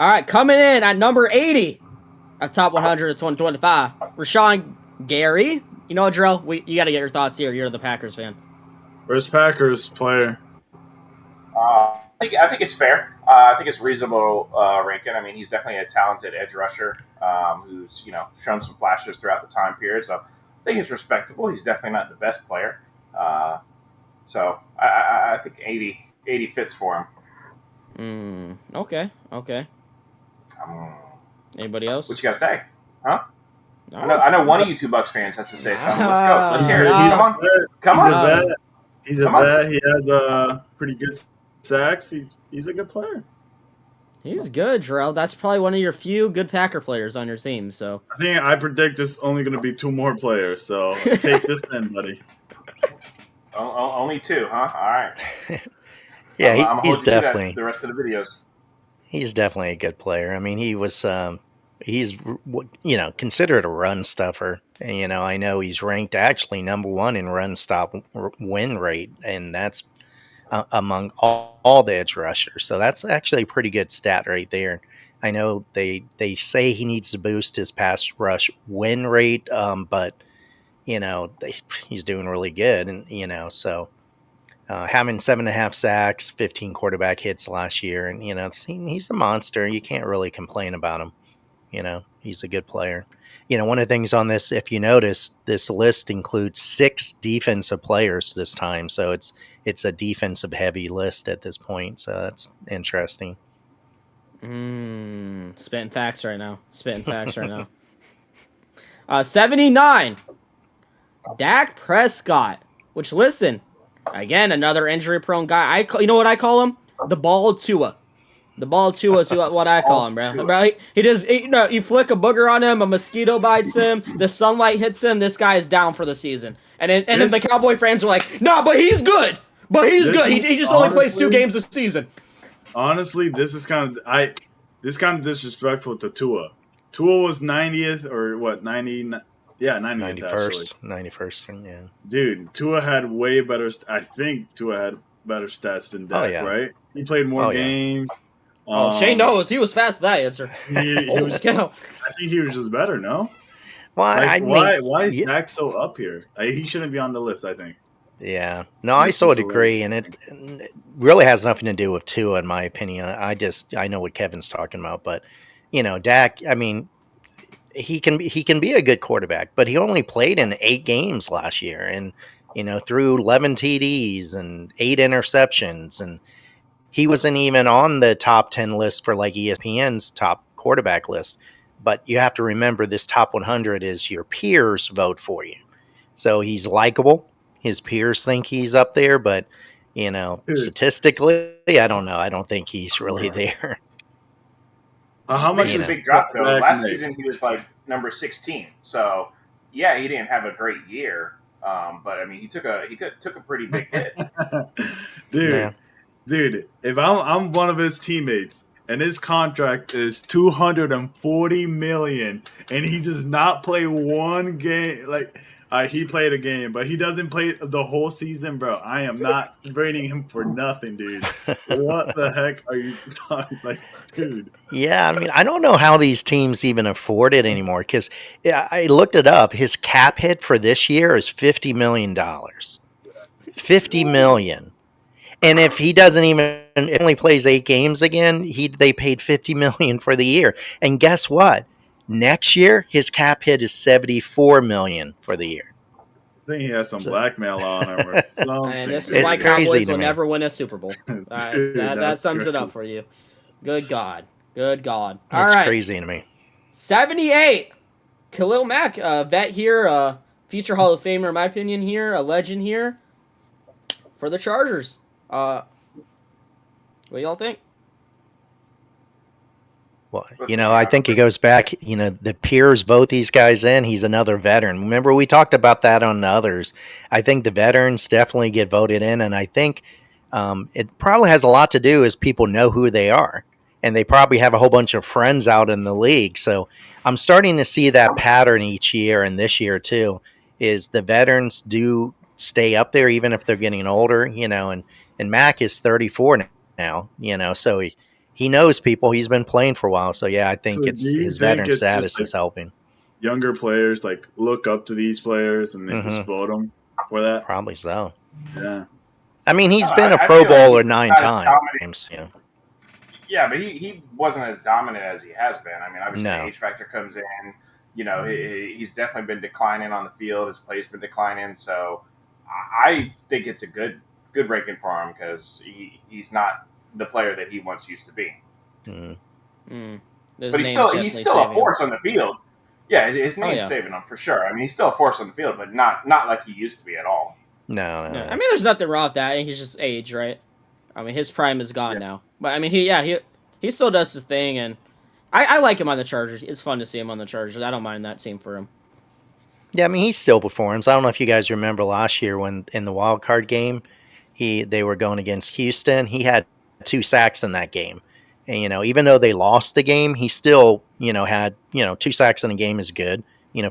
All right, coming in at number 80 at top 100 of 2025, Rashawn Gary. You know what, Drill? You got to get your thoughts here. You're the Packers fan. First Packers player. I think it's fair. I think it's reasonable ranking. I mean, he's definitely a talented edge rusher who's shown some flashes throughout the time period. So I think it's respectable. He's definitely not the best player. Uh, so I think 80 fits for Okay. Okay. him. Anybody else? What you got to say? Huh? No. I know one of you two Bucks fans has to say something. Let's go. Let's hear it. No. Come on. He's a vet. He's a vet. He has pretty good sacks. He's a good player. He's good, Jarrell. That's probably one of your few good Packer players on your team. So I predict there's only going to be 2 more players. So take this in, buddy. Only 2, huh? All right. Yeah, he's definitely the rest of the videos. He's definitely a good player. I mean, he's considered a run stuffer. And, I know he's ranked actually number 1 in run stop win rate, and that's among all the edge rushers. So that's actually a pretty good stat right there. I know they say he needs to boost his pass rush win rate, but he's doing really good, and so. Having 7.5 sacks, 15 quarterback hits last year, and he's a monster. You can't really complain about him. He's a good player. One of the things on this, if you notice, this list includes 6 defensive players this time, so it's a defensive heavy list at this point. So that's interesting. Spitting facts right now. 79. Dak Prescott. Which, listen. Again, another injury-prone guy. You know what I call him? The ball Tua. The ball Tua is what I call him, bro. He does. You flick a booger on him, a mosquito bites him, the sunlight hits him. This guy is down for the season. And then the Cowboy fans are like, "Nah, but he's good. He just only plays 2 games a season." Honestly, this is kind of disrespectful to Tua. Tua was 90th or what? 90. Yeah, 91st. 91st, yeah. Dude, Tua had way better. I think Tua had better stats than Dak, right? He played more games. Yeah. Shane knows. He was fast with that answer. I think he was just better, no? Well, why is Dak so up here? He shouldn't be on the list, I think. Yeah. No, I so would agree, and it really has nothing to do with Tua, in my opinion. I know what Kevin's talking about, but, Dak, I mean, he can be a good quarterback, but he only played in 8 games last year, and threw 11 TDs and 8 interceptions, and he wasn't even on the top 10 list for like ESPN's top quarterback list. But you have to remember, this top 100 is your peers vote for you, so he's likable. His peers think he's up there, but statistically, I don't know. I don't think he's really there. How much is a big drop though? Last season he was like number 16. So yeah, he didn't have a great year, but I mean he took a pretty big hit. Dude, if I'm one of his teammates and his contract is $240 million and he does not play one game, he played a game, but he doesn't play the whole season, bro. I am not rating him for nothing, dude. What the heck are you talking dude? Yeah, I mean, I don't know how these teams even afford it anymore, because I looked it up. His cap hit for this year is $50 million. $50 million. And if he doesn't even only plays 8 games again, they paid $50 million for the year. And guess what? Next year, his cap hit is $74 million for the year. I think he has some blackmail on him or something. And this is why Cowboys will never win a Super Bowl. That sums it up for you. Good God. All That's right. crazy to me. 78. Khalil Mack, vet here, future Hall of Famer in my opinion here, a legend here for the Chargers. What do y'all think? Well, I think it goes back, the peers vote these guys in. He's another veteran. Remember, we talked about that on the others. I think the veterans definitely get voted in, and I think it probably has a lot to do as people know who they are, and they probably have a whole bunch of friends out in the league. So I'm starting to see that pattern each year, and this year too, is the veterans do stay up there even if they're getting older, and Mac is 34 now, so he knows people. He's been playing for a while, so yeah, I think Do it's you his think veteran it's just status like is helping. younger players like look up to these players and they Hmm just vote them for that? Probably so. Yeah. I mean, he's been a I Pro feel like Bowler he's 9 not as dominant. times. You know, Yeah, but he wasn't as dominant as he has been. I mean, obviously the no, age factor comes in. He's definitely been declining on the field. His play's been declining. So I think it's a good ranking for him because he's not the player that he once used to be. mm. His But name's he's definitely still a saving him. force on the field. Yeah, his Oh, name's yeah. saving him for sure. I mean, he's still a force on the field, but not like he used to be at all. no, Yeah, I mean, there's nothing wrong with that. He's just age, right? I mean, his prime is gone Yeah. now. But I mean, he still does his thing, and I like him on the Chargers. It's fun to see him on the Chargers. I don't mind that team for him. Yeah, I mean, he still performs. I don't know if you guys remember last year when in the wild card game, they were going against Houston. He had 2 sacks in that game, and even though they lost the game, he still had 2 sacks in a game is good,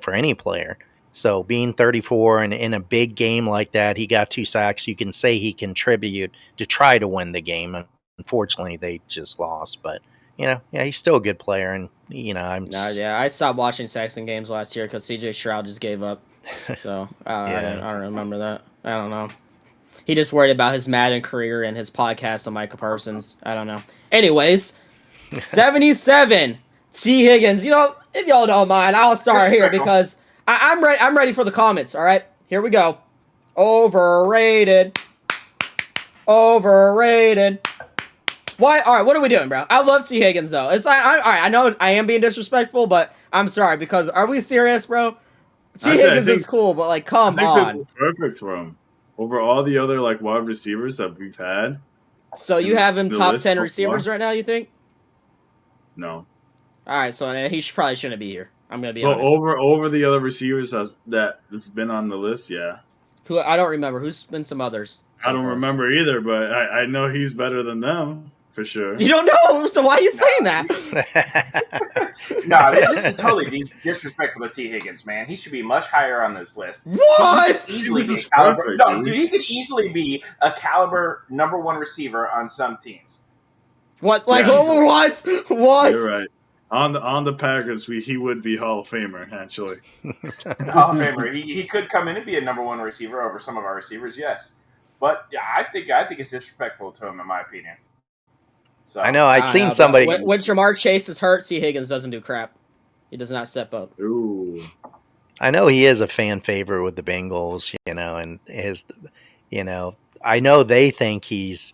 for any player. So being 34 and in a big game like that, he got 2 sacks. You can say he contributed to try to win the game. Unfortunately, they just lost, but yeah, he's still a good player, and I stopped watching Saxon games last year because CJ Stroud just gave up. So I don't remember that. I don't know. He just worried about his Madden career and his podcast on Micah Parsons. I don't know. Anyways, 77 T Higgins. If y'all don't mind, I'll start here because I'm ready. I'm ready for the comments. All right, here we go. Overrated. Overrated. Why? All right, what are we doing, bro? I love T Higgins though. It's like, all right, I know I am being disrespectful, but I'm sorry because are we serious, bro? T Higgins is cool, but like, come I think this on. is perfect for him over all the other like wide receivers that we've had. So you have him the top list 10 so receivers far? right now? You think? No, All right, so he probably shouldn't be here. I'm gonna be but honest. over the other receivers that's been on the list, yeah. Who I don't remember. Who's been some others? So I don't far? remember either, but I know he's better than them for sure. You don't know, so why are you saying that? No, this is totally disrespectful to T Higgins, man. He should be much higher on this list. What? He could easily This be is a caliber. perfect, No, dude. dude, he could easily be a caliber #1 receiver on some teams. What? Like Yeah. what? What? You're right. On the Packers, he would be Hall of Famer actually. Hall of Famer. He could come in and be a #1 receiver over some of our receivers, yes. But yeah, I think it's disrespectful to him, in my opinion. So I know. I'd don't seen know, somebody. when Jamar Chase is hurt, T Higgins doesn't do crap. He does not step up. Ooh. I know he is a fan favorite with the Bengals, and I know they think he's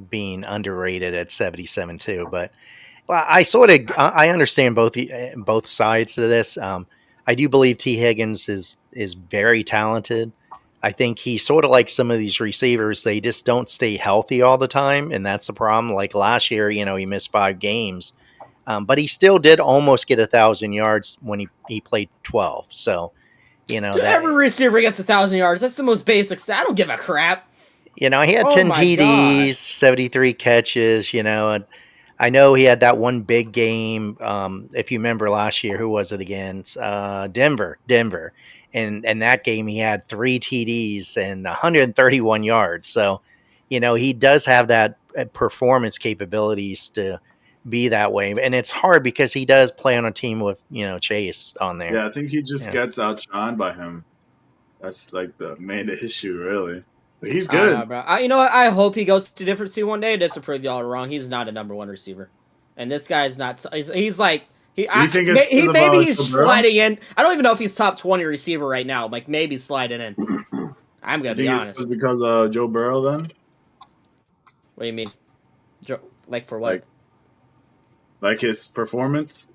being underrated at 77 too, but I understand both sides of this. I do believe T Higgins is very talented. I think he's sort of like some of these receivers; they just don't stay healthy all the time, and that's the problem. Like last year, he missed 5 games, but he still did almost get 1,000 yards when he played 12. So, Dude, every receiver gets 1,000 yards. That's the most basic. I don't give a crap. he had Oh 10 my TDs, God. 73 catches. And I know he had that one big game. If you remember last year, who was it against? Denver. And that game he had 3 TDs and 131 yards. So, he does have that performance capabilities to be that way. And it's hard because he does play on a team with, Chase on there. Yeah, I think he just Yeah. gets outshined by him. That's like the main issue, really. But he's I don't good. know, bro. You know what? I hope he goes to a different team one day just to prove y'all wrong. He's not a #1 receiver, and this guy's not. He's like You think it's because of, maybe he's Joe Burrow? sliding in. I don't even know if he's top 20 receiver right now. Like maybe sliding in. I'm I gonna be think it's honest. because of Joe Burrow then? What do you mean? Like for what? Like his performance?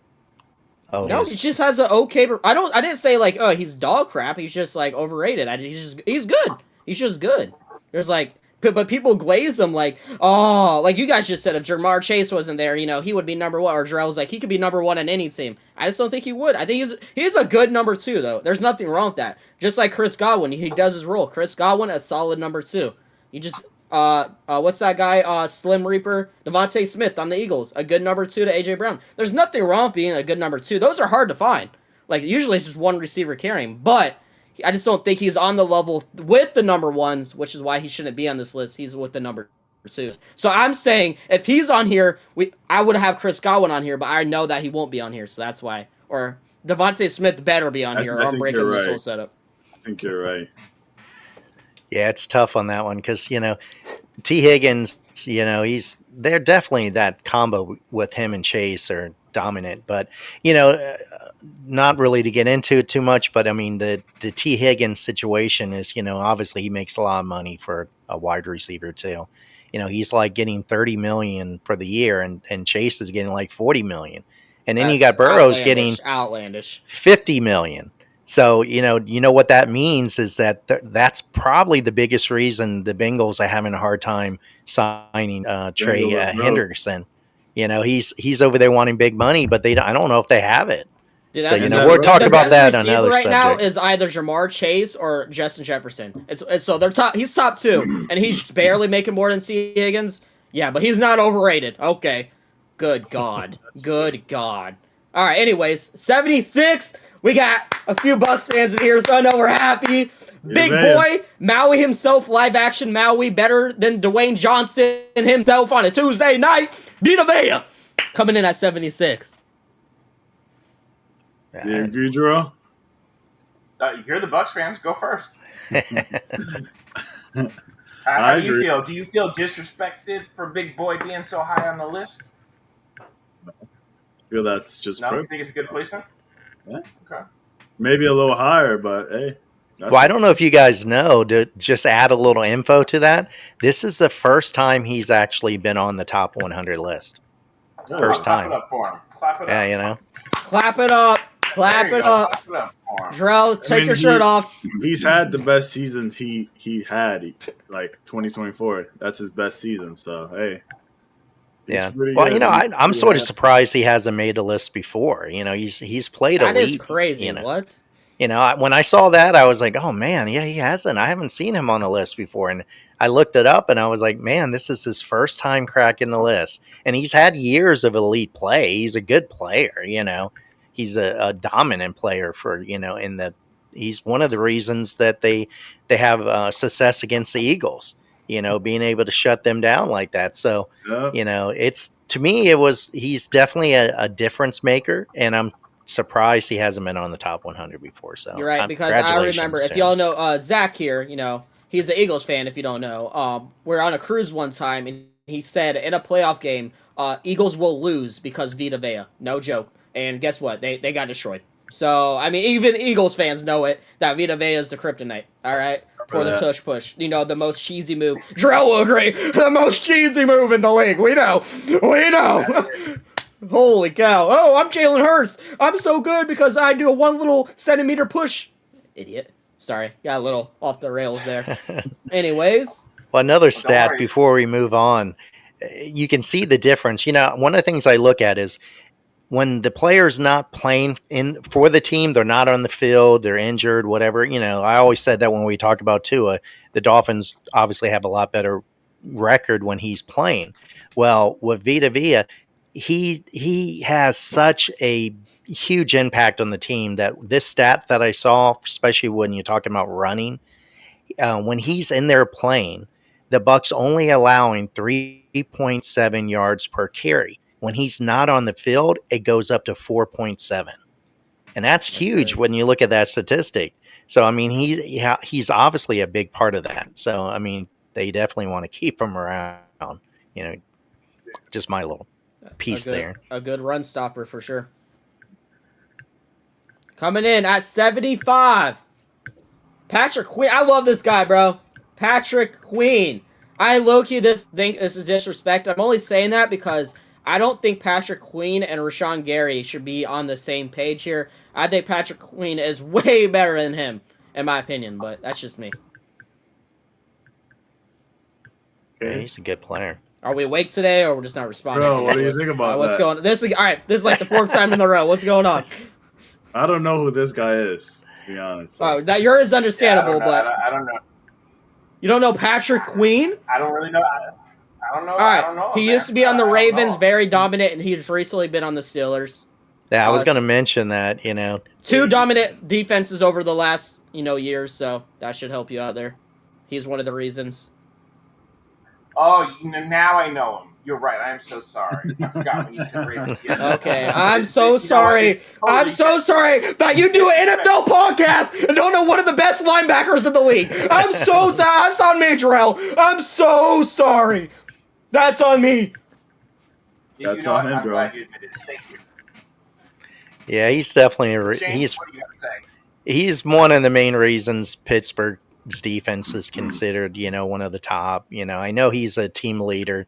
Oh, No, he just has an okay. I didn't say like, oh, he's dog crap. He's just like overrated. He's good. He's just good. There's like, but people glaze him like, oh, like you guys just said, if Jamar Chase wasn't there, he would be #1. Or Jarrell was like, he could be #1 on any team. I just don't think he would. I think he's a good #2 though. There's nothing wrong with that. Just like Chris Godwin, he does his role. Chris Godwin, a solid #2. You just what's that guy? Slim Reaper, Devontae Smith on the Eagles, a good #2 to AJ Brown. There's nothing wrong with being a good #2. Those are hard to find. Like usually it's just one receiver carrying, but I just don't think he's on the level with the #1s, which is why he shouldn't be on this list. He's with the #2s. pursues. So I'm saying if he's on here, I would have Chris Godwin on here, but I know that he won't be on here, so that's why. Or Devontae Smith better be on here, or I I'm think breaking you're this right. whole setup. I think you're right. Yeah, it's tough on that one because T. Higgins, they're definitely that combo with him and Chase are dominant, but not really to get into it too much. But I mean, the T. Higgins situation is, obviously he makes a lot of money for a wide receiver too. He's like getting 30 million for the year, and Chase is getting like 40 million, and then you That's got Burrows getting outlandish. 50 million. So, what that means is that that's probably the biggest reason the Bengals are having a hard time signing Trey Bengals are broke. Henderson. He's over there wanting big money, but I don't know if they have it. Dude, So, And that we'll talk the about best that on receiver another right now subject. is either Jamar Chase or Justin Jefferson. It's so they're top. He's top 2, and he's barely making more than C. Higgins. Yeah, but he's not overrated. Okay, good God, good God. All right. Anyways, 76. We got a few Bucks fans in here, so I know we're happy. Big man. boy Maui himself, live action Maui, better than Dwayne Johnson himself on a Tuesday night. Vita Vea coming in at 76. Do you agree, Drew? You're the Bucks fans. Go first. I How do you agree. feel? Do you feel disrespected for Big Boy being so high on the list? I feel that's just No, you perfect. think it's a good placement? Yeah. Okay. Maybe a little higher, but hey. Well, I don't know if you guys know, to just add a little info to that, this is the first time he's actually been on the top 100 list. First Clap time. it up for him. Clap it Yeah, up. Clap it up. Clap There you it go. up. Clap it up for him. Drell, take your shirt off. He's had the best season he had, like 2024. That's his best season. So hey. Yeah. Pretty Well, good. I'm sort of surprised he hasn't made the list before. He's played That elite. is crazy. What? When I saw that, I was like, oh man, yeah, he hasn't. I haven't seen him on the list before. And I looked it up and I was like, man, this is his first time cracking the list. And he's had years of elite play. He's a good player, He's a dominant player he's one of the reasons that they have success against the Eagles, being able to shut them down like that. So, Yeah. it's, to me, he's definitely a difference maker. And I'm surprised he hasn't been on the top 100 before. So You're right, because I remember, if to y'all him. know Zach here, he's an Eagles fan, if you don't know. We're on a cruise one time, and he said in a playoff game, Eagles will lose because Vita Vea. No joke. And guess what? They got destroyed. So, I mean, even Eagles fans know it, that Vita Vea is the kryptonite, all right? For the tush push. The most cheesy move. Drell will agree. The most cheesy move in the league. We know. We know. Holy cow. Oh, I'm Jalen Hurts. I'm so good because I do a 1 little centimeter push. Idiot. Sorry. Got a little off the rails there. Anyways. Well, another stat before we move on. You can see the difference. One of the things I look at is when the player's not playing for the team, they're not on the field, they're injured, whatever. I always said that when we talk about Tua, the Dolphins obviously have a lot better record when he's playing. Well, with Vita Vea, he has such a huge impact on the team that this stat that I saw, especially when you're talking about running, when he's in there playing, the Bucks only allowing 3.7 yards per carry. When he's not on the field, it goes up to 4.7. And that's huge when you look at that statistic. So, I mean, he's obviously a big part of that. So, I mean, they definitely want to keep him around. Just my little piece there. A good run stopper for sure. Coming in at 75. Patrick Queen. I love this guy, bro. Patrick Queen. I low-key think this is disrespect. I'm only saying that because I don't think Patrick Queen and Rashawn Gary should be on the same page here. I think Patrick Queen is way better than him, in my opinion, but that's just me. Yeah, he's a good player. Are we awake today, or we're just not responding? Bro, what do you think about what's that? going on? This is like the 4th time in a row. What's going on? I don't know who this guy is, to be honest. That yours is understandable, but I don't know. You don't know Patrick Queen? I don't really know. I don't know. All right. I don't know He used to be on the Ravens, very dominant, and he's recently been on the Steelers. Yeah, I was going to mention that, 2 dominant defenses over the last, years, so that should help you out there. He's one of the reasons. Oh, now I know him. You're right. I am so sorry. I forgot when you said Ravens. Yes. Okay, I'm so You know what? sorry. It totally I'm so gets- sorry that you do an NFL podcast and don't know one of the best linebackers in the league. That's on me, Jarrell. I'm so sorry. That's on me. You That's know what? on him, I'm bro. glad you admitted it. Thank you. Yeah, he's definitely Shane, what do you got to say? he's one of the main reasons Pittsburgh's defense is considered, one of the top. I know he's a team leader.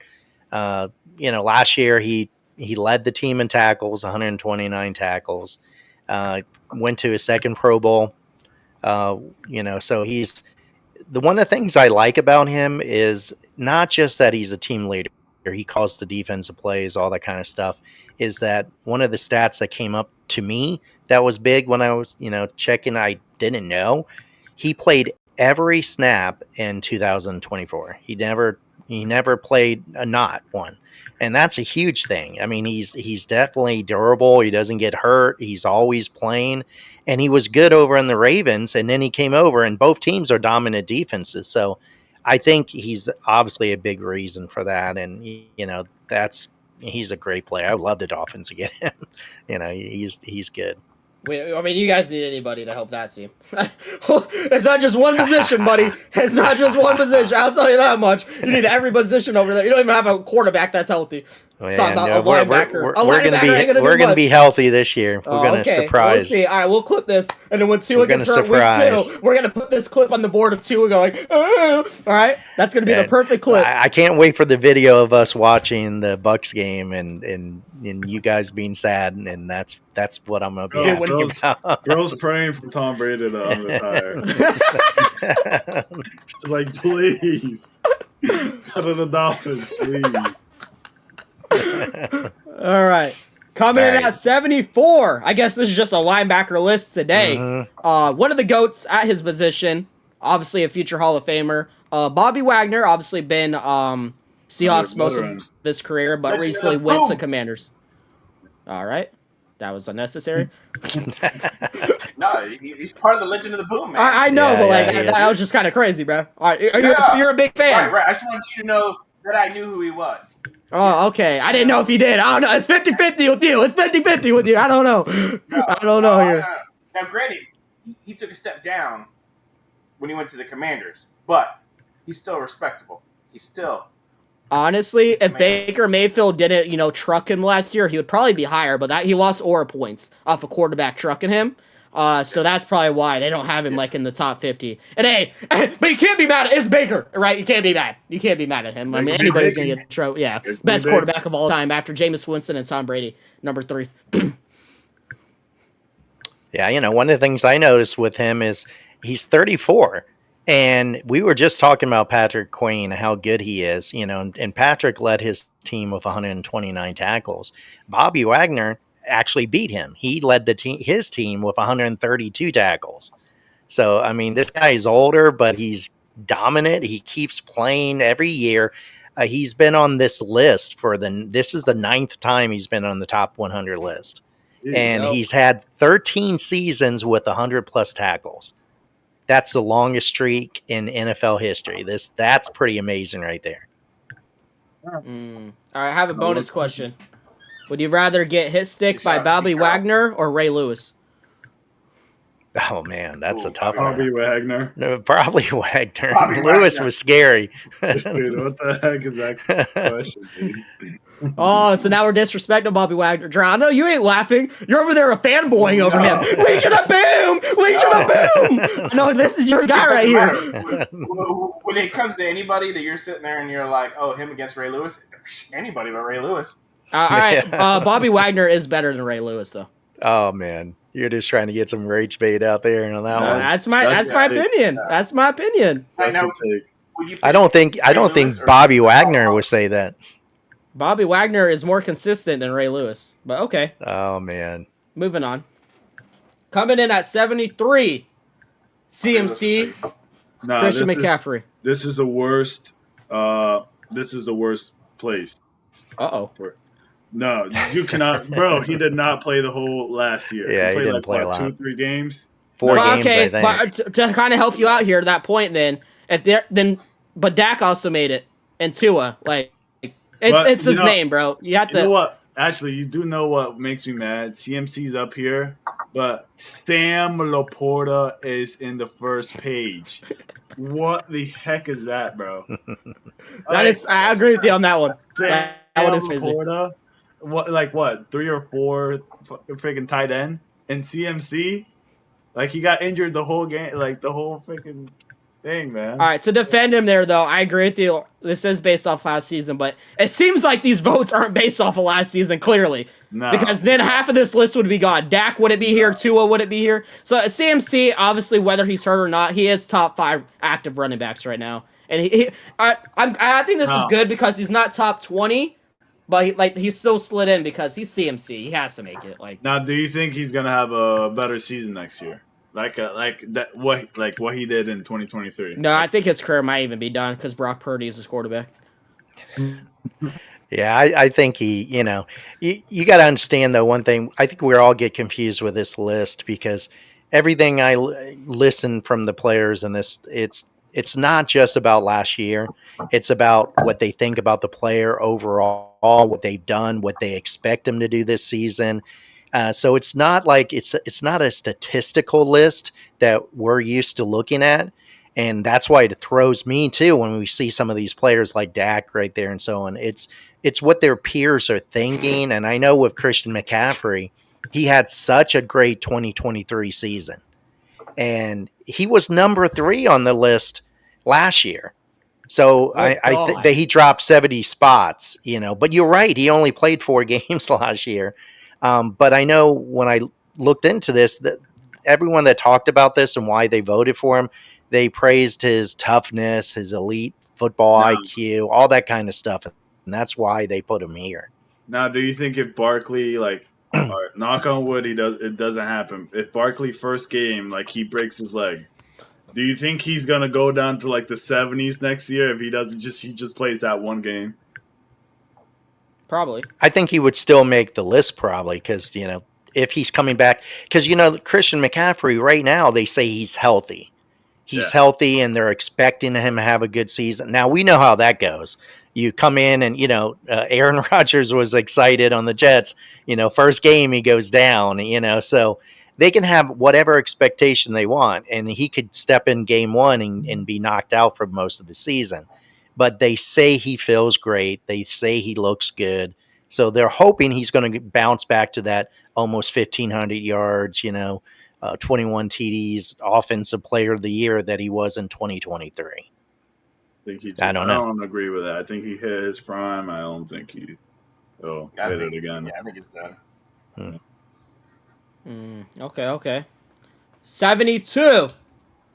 Uh, last year he led the team in tackles, 129 tackles. Went to his second Pro Bowl. So he's one of the things I like about him is not just that he's a team leader. He calls the defensive plays, all that kind of stuff. Is that one of the stats that came up to me that was big when I was, checking? I didn't know he played every snap in 2024. He never played a not one, and that's a huge thing. I mean, he's definitely durable. He doesn't get hurt. He's always playing, and he was good over in the Ravens, and then he came over, and both teams are dominant defenses. So I think he's obviously a big reason for that, and that's he's a great player. I would love the Dolphins to get him. He's good. I mean, you guys need anybody to help that team. It's not just one position, buddy. It's not just one position. I'll tell you that much. You need every position over there. You don't even have a quarterback that's healthy. Talk about a linebacker. We're going to be healthy this year. We're going to surprise. Let's see. All right, we'll clip this, and then when Tua gets hurt surprise. week 2, we're going to put this clip on the board of Tua going, all right? That's going to be the perfect clip. I can't wait for the video of us watching the Bucks game and you guys being sad, and that's what I'm going to be happy about. Girls praying for Tom Brady to retire. It's like, please. Go to the Dolphins, please. All right. Coming in at 74. I guess this is just a linebacker list today. Mm-hmm. One of the GOATs at his position, obviously a future Hall of Famer. Bobby Wagner, obviously been Seahawks most of his career, but recently went to Commanders. All right. That was unnecessary. No, he's part of the Legend of the Boom, man. I know, but that was just kind of crazy, bro. All right, you're a big fan. Right. I just want you to know that I knew who he was. Oh, okay. I didn't know if he did. I don't know. It's 50-50 with you. It's 50-50 with you. I don't know. I don't know here. Now, granted, he took a step down when he went to the Commanders, but he's still respectable. He's still... Honestly, if Baker Mayfield didn't, truck him last year, he would probably be higher, but he lost aura points off a quarterback trucking him. So that's probably why they don't have him in the top 50. And hey, but you can't be mad at it's Baker, right? You can't be mad. You can't be mad at him. I mean, anybody's gonna get trophy. Yeah, best quarterback of all time after Jameis Winston and Tom Brady, number 3. Yeah, one of the things I noticed with him is he's 34. And we were just talking about Patrick Queen, how good he is, and Patrick led his team with 129 tackles. Bobby Wagner actually beat him. He led his team with 132 tackles. So, I mean, this guy is older, but he's dominant. He keeps playing every year. He's been on this list this is the 9th time he's been on the top 100 list. And he's had 13 seasons with 100 plus tackles. That's the longest streak in NFL history. That's pretty amazing right there. All right, I have a bonus question. Would you rather get hit stick by Bobby Wagner or Ray Lewis? Oh man, that's a tough one. Bobby Wagner. No, probably Wagner. Lewis was scary. Dude, what the heck is that question, dude? Oh, so now we're disrespecting Bobby Wagner. I know you ain't laughing. You're over there fanboying over him. Legion of Boom! Legion of Boom! No, this is your guy right here. When it comes to anybody that you're sitting there and you're like, oh, him against Ray Lewis, anybody but Ray Lewis. All right, Bobby Wagner is better than Ray Lewis, though. Oh man, you're just trying to get some rage bait out there and on that one. That's my opinion. That's my opinion. I know. I don't think Bobby Wagner would say that. Bobby Wagner is more consistent than Ray Lewis, but okay. Oh man. Moving on. Coming in at 73, CMC, Christian McCaffrey. This is the worst. This is the worst place. Uh-oh. No, you cannot, bro. He did not play the whole last year. Yeah, he didn't play a lot. 2-3 games. 4 games, okay, I think. But to kind of help you out here at that point, but Dak also made it. and Tua. Like But it's his name, bro. You have you know to. what? Actually, you do know what makes me mad? CMC's up here, but Sam Laporta is in the first page. What the heck is that, bro? That Like is, I agree with you on that one. Sam That one is crazy. Laporta, what 3 or 4 freaking tight end, and CMC, like he got injured the whole game, like the whole freaking thing, man. All right, to defend him there, though, I agree with you. This is based off last season, but it seems like these votes aren't based off of last season, clearly. No, Because then half of this list would be gone. Dak wouldn't be here. Tua wouldn't be here. So at CMC, obviously, whether he's hurt or not, he is top 5 active running backs right now. And I think this is good because he's not top 20, but he's still slid in because he's CMC. He has to make it. Like, now, do you think he's gonna have a better season next year? Like that what he did in 2023? no, I think his career might even be done because Brock Purdy is his quarterback. Yeah, I think he, you got to understand though one thing. I think we all get confused with this list because everything I listen from the players in this, it's not just about last year. It's about what they think about the player overall, what they've done, what they expect them to do this season. So it's not like it's not a statistical list that we're used to looking at. And that's why it throws me too when we see some of these players like Dak right there and so on. It's what their peers are thinking. And I know with Christian McCaffrey, he had such a great 2023 season. And he was number 3 on the list last year. So I think that he dropped 70 spots, but you're right. He only played 4 games last year. But I know when I looked into this, that everyone that talked about this and why they voted for him, they praised his toughness, his elite football IQ, all that kind of stuff. And that's why they put him here. Now, do you think if Barkley, like, all right, knock on wood, it doesn't happen. If Barkley first game, like, he breaks his leg, do you think he's gonna go down to like the 70s next year if he just plays that one game? Probably. I think he would still make the list probably because, if he's coming back, because, Christian McCaffrey right now, they say he's healthy. He's healthy and they're expecting him to have a good season. Now, we know how that goes. You come in and, Aaron Rodgers was excited on the Jets. First game he goes down, so they can have whatever expectation they want. And he could step in game 1 and be knocked out for most of the season. But they say he feels great. They say he looks good. So they're hoping he's going to bounce back to that almost 1,500 yards, 21 TDs, offensive player of the year that he was in 2023. I don't know. I don't agree with that. I think he hit his prime. I don't think he hit it again. Yeah, I think he's done. Okay. 72.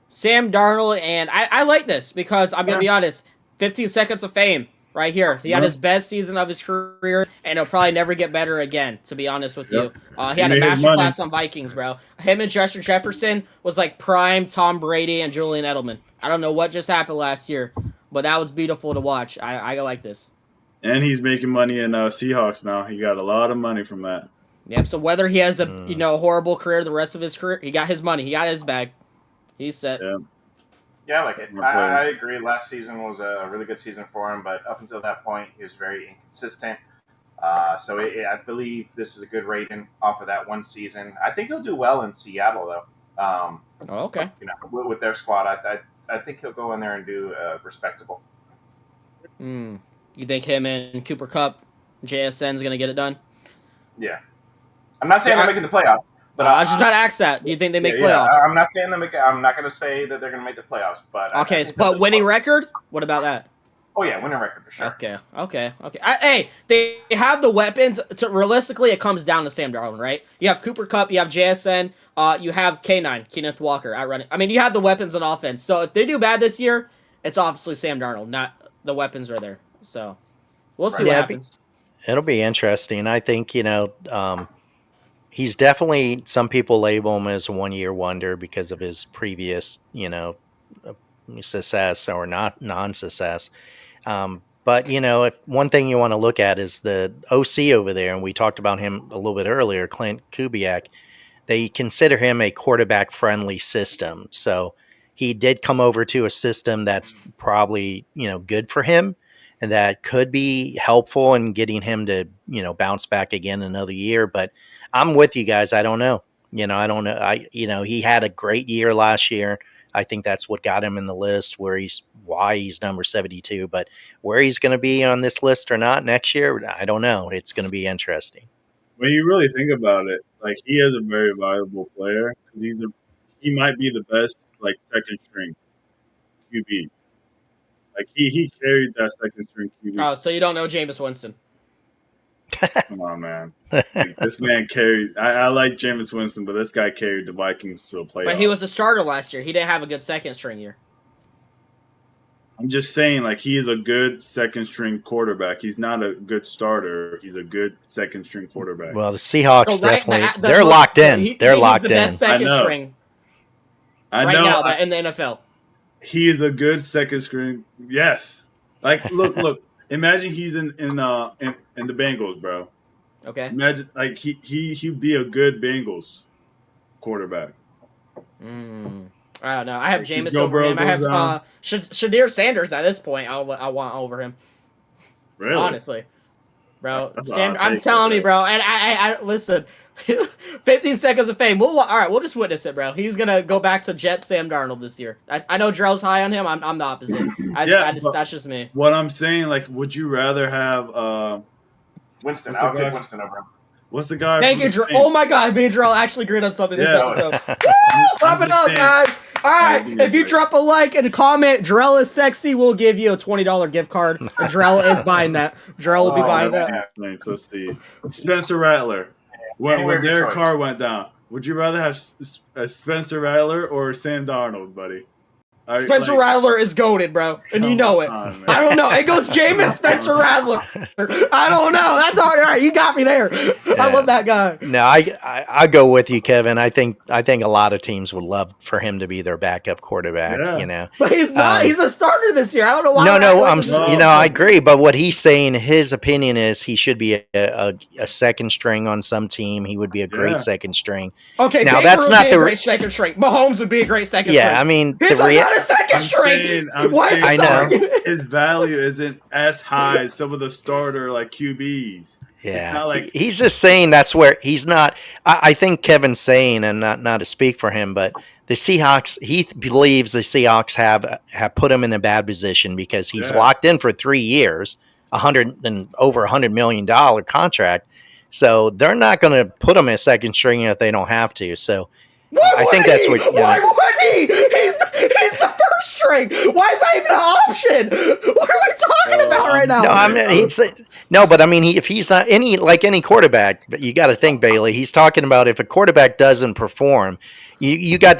Sam Darnold, and I like this because I'm going to be honest, 15 seconds of fame right here. He had his best season of his career, and he'll probably never get better again, to be honest with you. He had a masterclass on Vikings, bro. Him and Justin Jefferson was like prime Tom Brady and Julian Edelman. I don't know what just happened last year, but that was beautiful to watch. I like this. And he's making money in Seahawks now. He got a lot of money from that. Yep, so whether he has a horrible career the rest of his career, he got his money. He got his bag. He's set. Yeah, I like it. I agree. Last season was a really good season for him, but up until that point, he was very inconsistent. So I believe this is a good rating off of that one season. I think he'll do well in Seattle, though. Okay. With their squad, I think he'll go in there and do respectable. You think him and Cooper Kupp, JSN is going to get it done? Yeah. I'm not saying they're making the playoffs. But I was just about to ask that. Do you think they make playoffs? I'm not saying I'm not going to say that they're going to make the playoffs, but but winning record? What about that? Oh yeah, winning record for sure. Okay. Hey, they have the weapons. Realistically, it comes down to Sam Darnold, right? You have Cooper Kupp, you have JSN, you have K9, Kenneth Walker outrunning. I mean, you have the weapons on offense. So if they do bad this year, it's obviously Sam Darnold. Not the weapons are there. So we'll see what happens. It'll be interesting. I think he's definitely, some people label him as a 1-year wonder because of his previous, success or not non-success. But, if one thing you want to look at is the OC over there, and we talked about him a little bit earlier, Clint Kubiak, they consider him a quarterback-friendly system. So he did come over to a system that's probably, good for him. that could be helpful in getting him to, bounce back again another year. But I'm with you guys. I don't know. I don't know. He had a great year last year. I think that's what got him in the list why he's number 72. But where he's going to be on this list or not next year, I don't know. It's going to be interesting. When you really think about it, like he is a very valuable player because he might be the best like second string QB. Like he carried that second string QB. Oh, so you don't know Jameis Winston? Come on, man. Like, this man carried. I like Jameis Winston, but this guy carried the Vikings to a playoff. But he was a starter last year. He didn't have a good second string year. I'm just saying, like, he is a good second string quarterback. He's not a good starter. He's a good second string quarterback. Well, the Seahawks So, right, definitely the they're most- locked in. he- They're he's locked the in. best second I know. string I right know now in the NFL. he is a good second string. Yes. Like, look. Imagine he's in the Bengals, bro. Okay. Imagine like he'd be a good Bengals quarterback. I don't know. I have Like, Jameis Joe over Burrow him. I have goes down. Shadir Sanders at this point. I want over him. Really? Honestly, bro. That's a Sam, hot I'm take telling right you, bro. And I listen. 15 seconds of fame. All right, we'll just witness it, bro. He's gonna go back to Jets Sam Darnold this year. I know Drell's high on him. I'm the opposite. but That's just me. what I'm saying, like, would you rather have Winston. What's the I'll give guy- Winston over him. what's the guy? Thank from you, the Drell. Saints? Oh my God, me and Drell actually agreed on something this Yeah. episode. I'm Clap it just up, saying. guys. All right, Yeah, if you like- drop a like and comment, Drell is sexy, we'll give you a $20 gift card. And Drell is buying that. Drell will be Oh, buying man. that. Let's see. Spencer Rattler. When Anywhere of your Derek choice. Carr went down, would you rather have Spencer Rattler or Sam Darnold, buddy? Spencer Rattler is goated, bro, and you know it. on, man. I don't know. It goes Jameis Spencer Rattler. I don't know. That's all right. You got me there. I love that guy. No, I go with you, Kevin. I think a lot of teams would love for him to be their backup quarterback. Yeah. But he's not. He's a starter this year. I don't know why. I agree. But what he's saying, his opinion is he should be a second string on some team. He would be a great Yeah. second string. Okay, Now, Baker that's would not be the a re- great second string. Mahomes would be a great second Yeah, string. I mean, He's not a second I'm string. saying- Why is I this know. argument? His value isn't as high as some of the starter like QBs. Yeah, not like- he's just saying that's where he's not. I think Kevin's saying, and not to speak for him, but the Seahawks. He believes the Seahawks have put him in a bad position because he's Yeah. locked in for 3 years, over $100 million contract. So they're not going to put him in second string if they don't have to. So I think that's what. Why would he? He's the first string. Why is that even an option? What are we talking about right now? No, I mean but I mean, if he's not any quarterback, but you got to think, Bailey. He's talking about if a quarterback doesn't perform, you got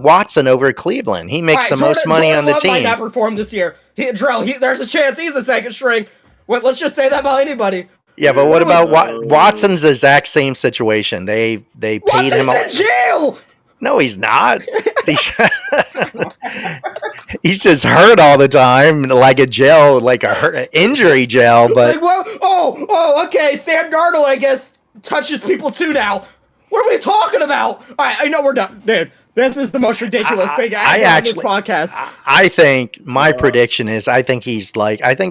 Watson over at Cleveland. He makes the most money on the Love team. might not perform this year. There's a chance he's a second string. Let's just say that about anybody. Yeah, but what about Watson's the exact same situation? They paid him. Watson's in jail. No, he's not. He's just hurt all the time, like a injury jail. But Like, whoa, okay. Sam Darnold, I guess, touches people too now. What are we talking about? All right, I know we're done, dude. This is the most ridiculous thing I on this podcast. I think my prediction is I think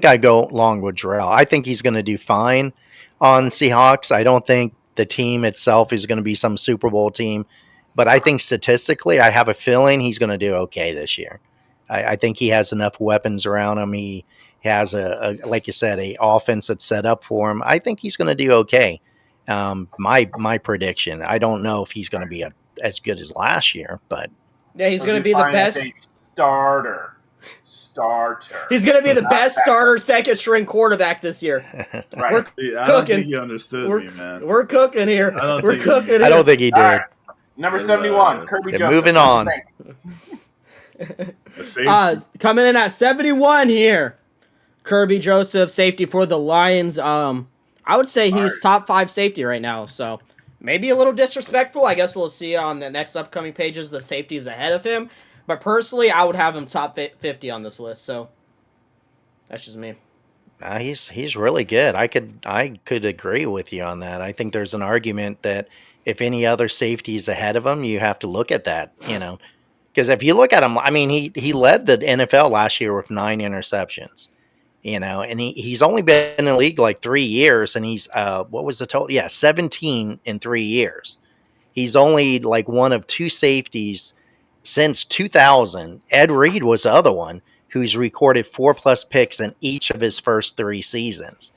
I go along with Drell. I think he's going to do fine on Seahawks. I don't think the team itself is going to be some Super Bowl team, but I think statistically, I have a feeling he's going to do okay this year. I think he has enough weapons around him. He has like you said, a offense that's set up for him. I think he's going to do okay. My prediction. I don't know if he's going to be as good as last year, but Yeah, he's going to be the best. Starter. He's going to be the best starter second string quarterback this year. Right. We're See, I don't cooking. think you understood me, man. We're cooking here. I don't We're think- cooking here. I don't think he did. All right. Number 71, Kirby They're Joseph. moving What do on. you think? A safety. Coming in at 71 here, Kirby Joseph, safety for the Lions. I would say he's top 5 safety right now, so maybe a little disrespectful. I guess we'll see on the next upcoming pages the safeties ahead of him. But personally, I would have him top 50 on this list, so that's just me. He's really good. I could agree with you on that. I think there's an argument that if any other safety is ahead of him, you have to look at that, because if you look at him, I mean, he led the NFL last year with 9 interceptions. And he's only been in the league like 3 years, and he's what was the total? Yeah, 17 in 3 years. He's only like one of two safeties since 2000. Ed Reed was the other one who's recorded 4+ picks in each of his first 3 seasons.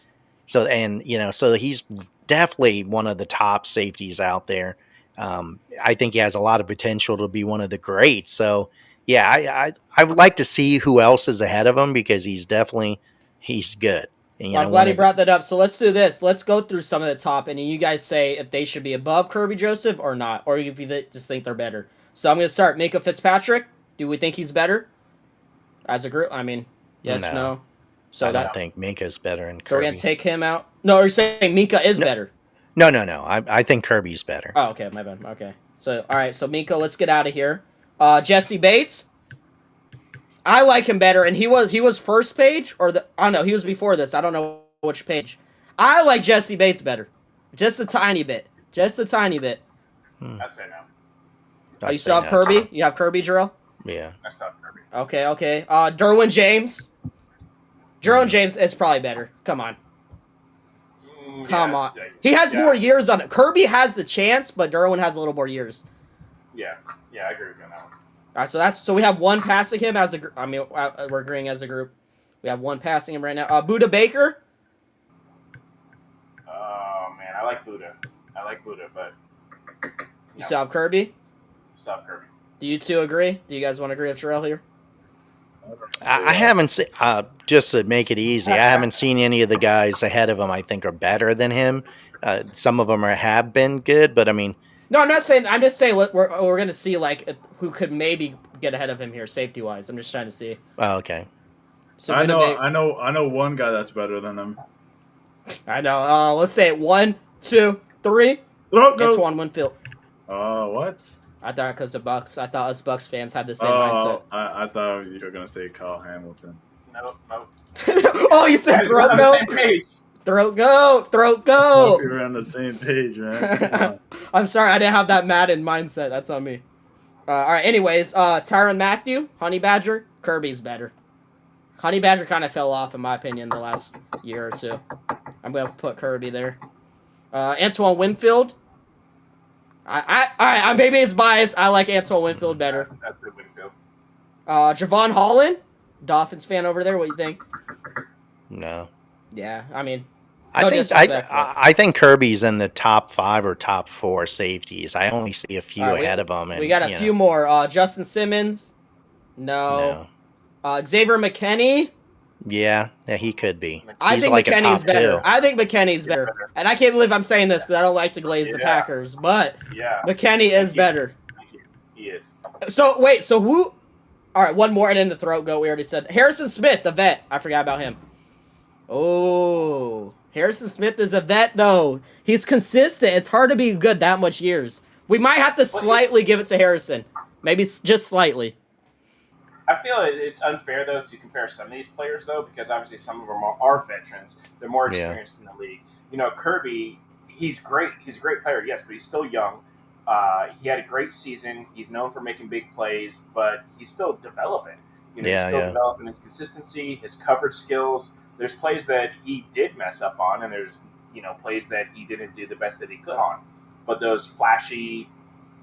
So he's definitely one of the top safeties out there. I think he has a lot of potential to be one of the greats. So yeah, I would like to see who else is ahead of him, because he's good. And, Well, I'm glad he brought that up. So let's do this. Let's go through some of the top, and you guys say if they should be above Kirby Joseph or not, or if you just think they're better. So I'm going to start. Minka Fitzpatrick. Do we think he's better as a group? I mean, yes, no. So I don't think Minka's better than Kirby. So we're going to take him out. No, you're saying Minka is better. No. I think Kirby's better. Oh, okay, my bad. Okay. So all right. So Minka, let's get out of here. Jesse Bates. I like him better, and he was first page or he was before this. I don't know which page. I like Jesse Bates better, just a tiny bit, I'd say no. Oh, you still have Kirby? You have Kirby, Jarrell? Yeah, I still have Kirby. Okay. Derwin James. Derwin James is probably better. Come on. Come on. He has more years on it. Kirby has the chance, but Derwin has a little more years. Yeah, I agree with you on that one. All right, so we have one passing him as a group. I mean, we're agreeing as a group. We have one passing him right now. Buda Baker. Oh man, I like Buda, but you still have Kirby. Still have Kirby. Do you two agree? Do you guys want to agree with Terrell here? I haven't seen. Just to make it easy, I haven't seen any of the guys ahead of him. I think are better than him. Some of them have been good, but I mean. No, I'm not saying. I'm just saying we're going to see like who could maybe get ahead of him here, safety wise. I'm just trying to see. Oh, okay. So I know one guy that's better than him. I know. Let's say it. 1, 2, 3. Antoine Winfield. What? I thought because the Bucks. I thought us Bucks fans had the same mindset. I thought you were gonna say Kyle Hamilton. Nope. Oh, you said throat goat. Throat go. We were on the same page, man. I'm sorry, I didn't have that Madden mindset. That's on me. All right. Anyways, Tyrann Mathieu, Honey Badger, Kirby's better. Honey Badger kind of fell off in my opinion the last year or two. I'm gonna put Kirby there. Antoine Winfield. I maybe it's biased. I like Antoine Winfield better. That's a Winfield. Javon Holland, Dolphins fan over there. What do you think? No. Yeah, I mean. I think Kirby's in the top 5 or top 4 safeties. I only see a few ahead of him. And, we got a few more. Justin Simmons. No. Xavier McKinney. Yeah, he could be. I think like McKinney's better. I think McKinney's better. And I can't believe I'm saying this because I don't like to glaze the Packers, but McKinney is better. He is. So, wait, so who? All right, one more and then the throat goat we already said. Harrison Smith, the vet. I forgot about him. Oh, Harrison Smith is a vet, though. He's consistent. It's hard to be good that much years. We might have to slightly give it to Harrison. Maybe just slightly. I feel it's unfair, though, to compare some of these players, though, because obviously some of them are veterans. They're more experienced in the league. You know, Kirby, he's great. He's a great player, yes, but he's still young. He had a great season. He's known for making big plays, but he's still developing. You know, he's still developing his consistency, his coverage skills. There's plays that he did mess up on, and there's, plays that he didn't do the best that he could on. But those flashy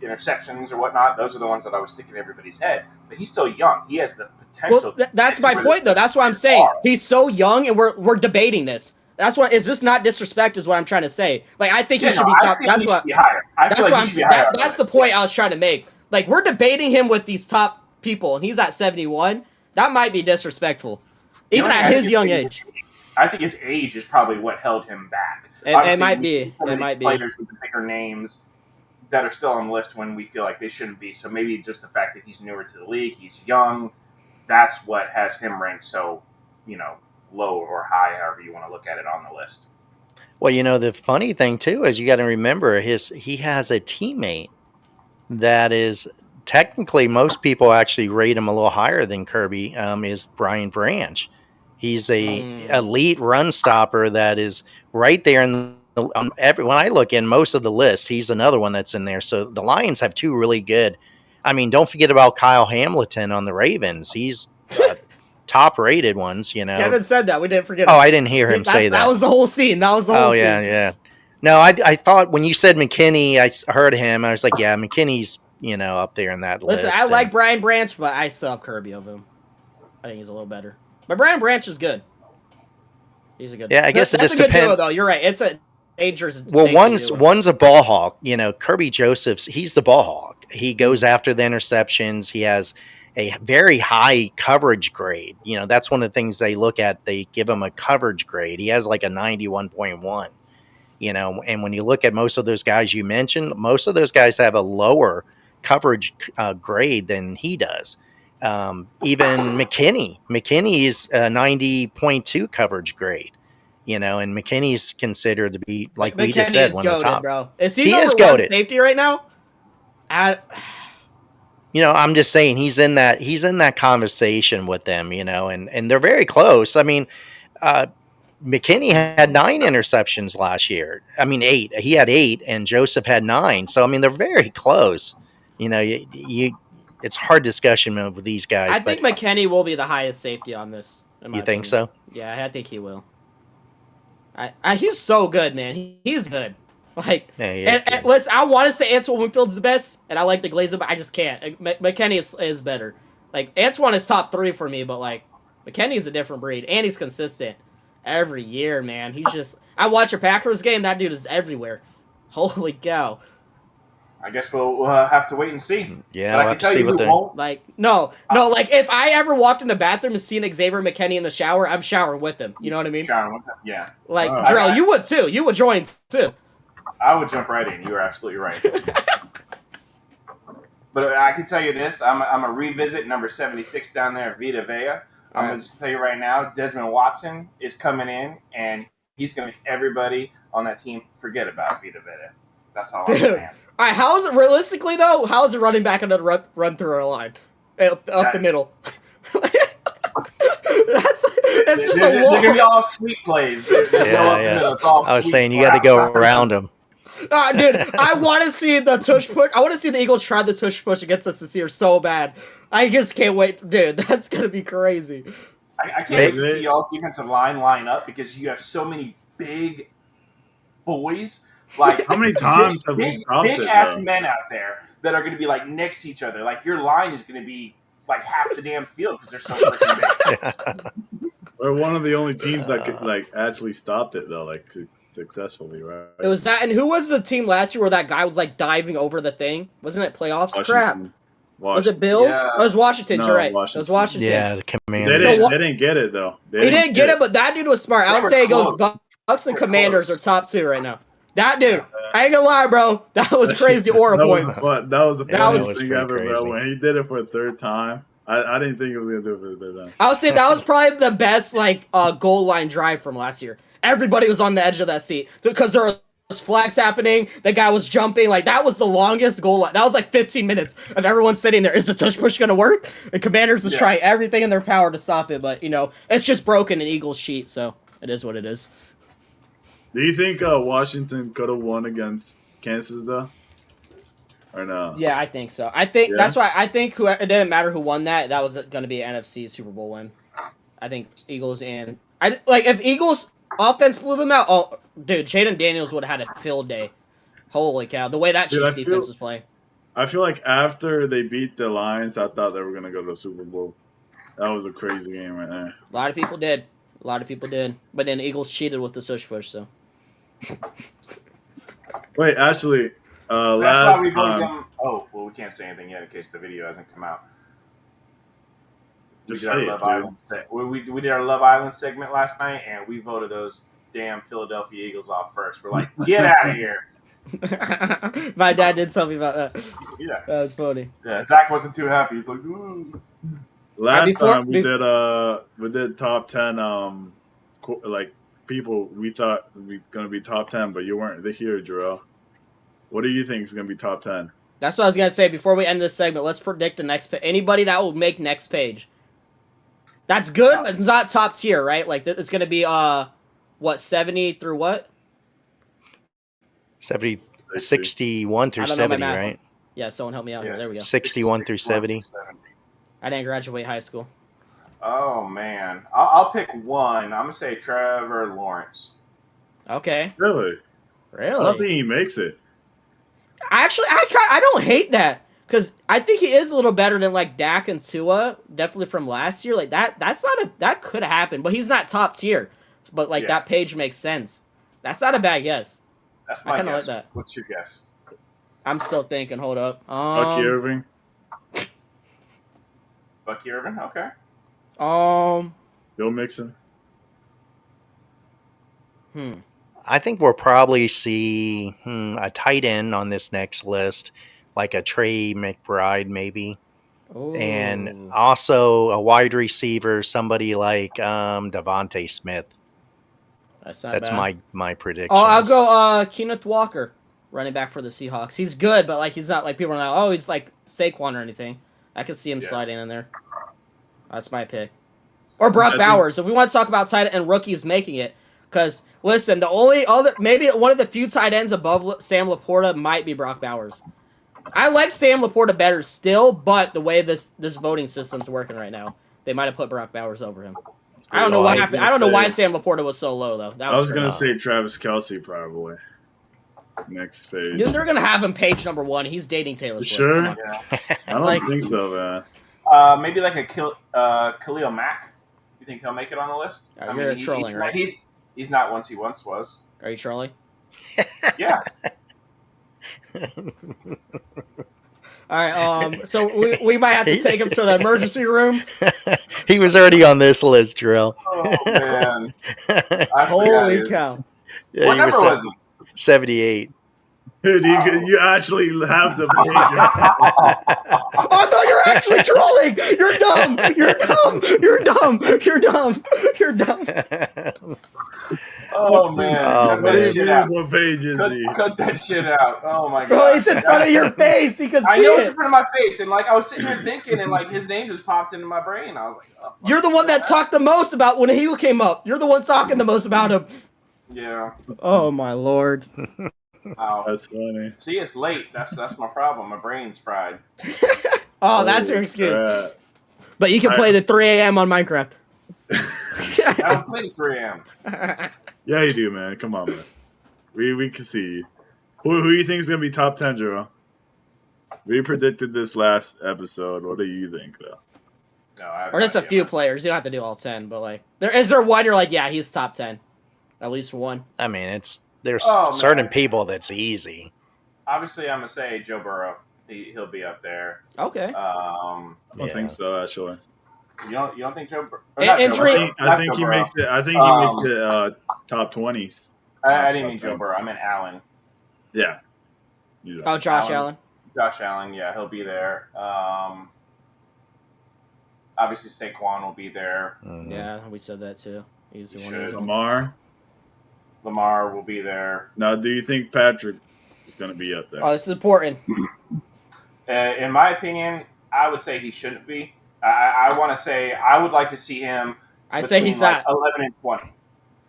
interceptions or whatnot, those are the ones that I was sticking in everybody's head. But he's still young. He has the potential. Well, that's my point, though. That's what I'm saying. He's so young, and we're debating this. That's what is this not disrespect? Is what I'm trying to say. Like I think he should be top. That's what. That's the point I was trying to make. Like we're debating him with these top people, and he's at 71. That might be disrespectful, even at his young age. I think his age is probably what held him back. It might be. It might be. Players with the bigger names that are still on the list when we feel like they shouldn't be. So maybe just the fact that he's newer to the league, he's young, that's what has him ranked so, low or high, however you want to look at it on the list. Well, the funny thing too is you got to remember he has a teammate that is technically most people actually rate him a little higher than Kirby. Is Brian Branch. He's a elite run stopper that is right there in when I look in most of the list, he's another one that's in there. So the Lions have two really good. I mean, don't forget about Kyle Hamilton on the Ravens. He's top rated ones. Kevin said that. We didn't forget. Oh, I didn't hear him say that. That was the whole scene. That was the whole scene. Yeah. No, I thought when you said McKinney, I heard him. I was like, yeah, McKinney's up there in that list. Listen, I like Brian Branch, but I still have Kirby over him. I think he's a little better. But Brian Branch is good. He's a good. Yeah, I guess that's it just a good depends. duo, though. You're right. It's a dangerous. Well, one's a ball hawk. Kirby Joseph's, he's the ball hawk. He goes after the interceptions. He has a very high coverage grade. That's one of the things they look at. They give him a coverage grade. He has like a 91.1. And when you look at most of those guys you mentioned, most of those guys have a lower coverage grade than he does. Even McKinney is a 90.2 coverage grade, and McKinney's considered to be, like we just said, one of the top. Bro. Is he number one safety right now? I'm just saying he's in that conversation with them, and they're very close. I mean, McKinney had 9 interceptions last year. I mean, 8. He had 8, and Joseph had 9. So I mean, they're very close. It's hard discussion with these guys. I think McKinney will be the highest safety on this. You think so? Yeah, I think he will. He's so good, man. He's good. Like, yeah, and listen, I want to say Antoine Winfield's the best, and I like to glaze him, but I just can't. McKinney is better. Like, Antoine is top 3 for me, but like, McKinney's a different breed, and he's consistent every year, man. He's just. I watch a Packers game. That dude is everywhere. Holy cow. I guess we'll have to wait and see. Yeah, we'll have to see what they like. No. Like if I ever walked in the bathroom and seen Xavier McKinney in the shower, I'm showering with him. You know what I mean? Showering with him, yeah. Like Jarrell, you would too. You would join too. I would jump right in. You are absolutely right. But I can tell you this: I'm a revisit number 76 down there at Vita Vea. I'm going to tell you right now, Desmond Watson is coming in, and he's going to make everybody on that team forget about Vita Vea. That's all I'm saying. All right, how is it realistically though? How is it running back under the run through our line, up the middle? That's just a wall. They're gonna be all sweet plays. Yeah. I was saying you got to go around them. Dude, I want to see the tush push. I want to see the Eagles try the tush push against us this year so bad. I just can't wait, dude. That's gonna be crazy. I can't wait to see y'all's defensive line up because you have so many big boys. Like, how many times have we stopped big ass men out there that are going to be like next to each other? Like, your line is going to be like half the damn field because they're so freaking big. We're one of the only teams that could actually stopped it though, like successfully, right? It was that, and who was the team last year where that guy was like diving over the thing? Wasn't it playoffs? Washington. Crap. Was it Bills? Yeah. Oh, it was Washington. No, You're right. Washington. It was Washington. Yeah, the Commanders. They didn't get it though. He didn't get it, but that dude was smart. I'll say it goes close. Bucks and Commanders are top 2 right now. That dude, I ain't gonna lie, bro. That was crazy aura point. That was the funniest thing ever, crazy. bro. When he did it for a 3rd time, I didn't think he was gonna do it for the 3rd time. I would say that was probably the best goal line drive from last year. Everybody was on the edge of that seat because there was flags happening. The guy was jumping. Like, that was the longest goal line. That was like 15 minutes of everyone sitting there. Is the tush push gonna work? And Commanders was trying everything in their power to stop it, but it's just broken in Eagles sheet, so it is what it is. Do you think Washington could have won against Kansas though, or no? Yeah, I think so. I think that's why I think it didn't matter who won that. That was going to be an NFC Super Bowl win. I think Eagles and if Eagles offense blew them out. Oh, dude, Jaden Daniels would have had a field day. Holy cow! The way that Chiefs defense was playing. I feel like after they beat the Lions, I thought they were gonna go to the Super Bowl. That was a crazy game right there. A lot of people did. But then the Eagles cheated with the tush push. So. Wait, actually, That's last why we voted time, them. Oh, well, we can't say anything yet in case the video hasn't come out. just We say did it, our Love dude. Island we did our Love Island segment last night, and we voted those damn Philadelphia Eagles off first. We're like, get out of here. My dad did tell me about that. Yeah. That was funny. Yeah, Zach wasn't too happy. He's like, ooh. Last time we did top 10 people we thought we gonna be top 10, but you weren't here, Jarrell. What do you think is gonna be top 10? That's what I was gonna say before we end this segment. Let's predict the next page. Anybody that will make next page. That's good, but it's not top tier, right? Like it's gonna be 70 through what? 61 through I don't know my 70, math. right? Yeah, someone help me out here. There we go. 61 through 70. I didn't graduate high school. Oh man, I'll pick one. I'm gonna say Trevor Lawrence. Okay. Really? I don't Really? think he makes it. Actually, I don't hate that because I think he is a little better than like Dak and Tua, definitely from last year. Like that could happen, but he's not top tier. But like Yeah. that page makes sense. That's not a bad guess. That's I my kind of like guess. that. What's your guess? I'm still thinking. Hold up. Bucky Irving. Bucky Irvin. Okay. Joe Mixon. I think we'll probably see a tight end on this next list, like a Trey McBride, maybe. And Ooh. also a wide receiver, somebody like Devontae Smith. That's not That's bad. my Oh, predictions. I'll go Kenneth Walker, running back for the Seahawks. He's good, but like he's not like people are like, oh, he's like Saquon or anything. I could see him Yeah. sliding in there. That's my pick. Or Brock I think- Bowers, if we want to talk about tight end and rookies making it. Because listen, the only other maybe one of the few tight ends above Sam Laporta might be Brock Bowers. I like Sam Laporta better still, but the way this voting system's working right now, they might have put Brock Bowers over him. I don't know Oh, what I was happened. I don't know why Sam Laporta was so low though. That I was crazy. gonna say Travis Kelce probably. Next page. Dude, they're gonna have him page number 1. He's dating Taylor You Swift. sure? Come on. Yeah. I don't Like- think so, man. Maybe like a Khalil Mack. You think he'll make it on the list? You're trolling, right? He's not once he once was. Are you trolling? Yeah. All right. So we might have to take him to the emergency room. He was already on this list, Drill. Oh man. I forgot Holy his- cow! Yeah, What he number was he? 78. Dude, you actually have the page. Oh, I thought you were actually trolling. You're dumb. You're dumb. You're dumb. You're dumb. You're dumb. Oh man. Oh, Cut man. that shit out. What page is he? Cut that shit out. Oh my god. Bro, it's in front of your face. You can I see know it's in it. front of my face, and like I was sitting here thinking, and like his name just popped into my brain. I was like, oh, fuck. You're the one that talked the most about when he came up. You're the one talking the most about him. Yeah. Oh my lord. Oh. That's funny. See, it's late. That's my problem. My brain's fried. Oh, that's your Holy excuse. crap. But you can play it at 3 a.m. on Minecraft. I don't play at 3 a.m. Yeah, you do, man. Come on, man. We can see you. Who you think is gonna be top 10, Joe? We predicted this last episode. What do you think, though? No, I have Or just no a idea, few man. players. You don't have to do all 10, but like, is there one you're like, yeah, he's top 10, at least one. I mean, there's Oh, man. certain people that's easy. Obviously, I'm gonna say Joe Burrow. He'll be up there. Okay. I don't Yeah. think so, actually. You don't think Joe? Injury- I think he makes it. I think he makes it top 20s. I didn't mean Joe Burrow. I meant Allen. Yeah. Oh, Josh Allen. Josh Allen. Yeah, he'll be there. Obviously, Saquon will be there. Mhm. Yeah, we said that too. He's He one of should. those. Lamar. will be there. Now, do you think Patrick is going to be up there? Oh, this is important. In my opinion, I would say he shouldn't be. I want to say I would like to see him. I say between, he's like, not. 11 and 20.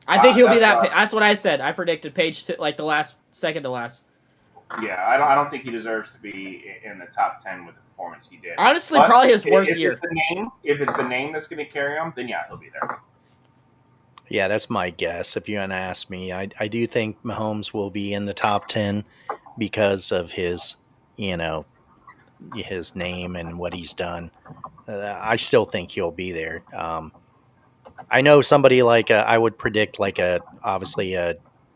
I think he'll be that's that. what- That's what I said. I predicted page two, like the last second to last. Yeah, I don't think he deserves to be in the top 10 with the performance he did. Honestly, But probably his worst if year. If it's the name that's going to carry him, then yeah, he'll be there. Yeah, that's my guess. If you're going to ask me, I do think Mahomes will be in the top 10 because of his, his name and what he's done. I still think he'll be there. I know somebody like I would predict obviously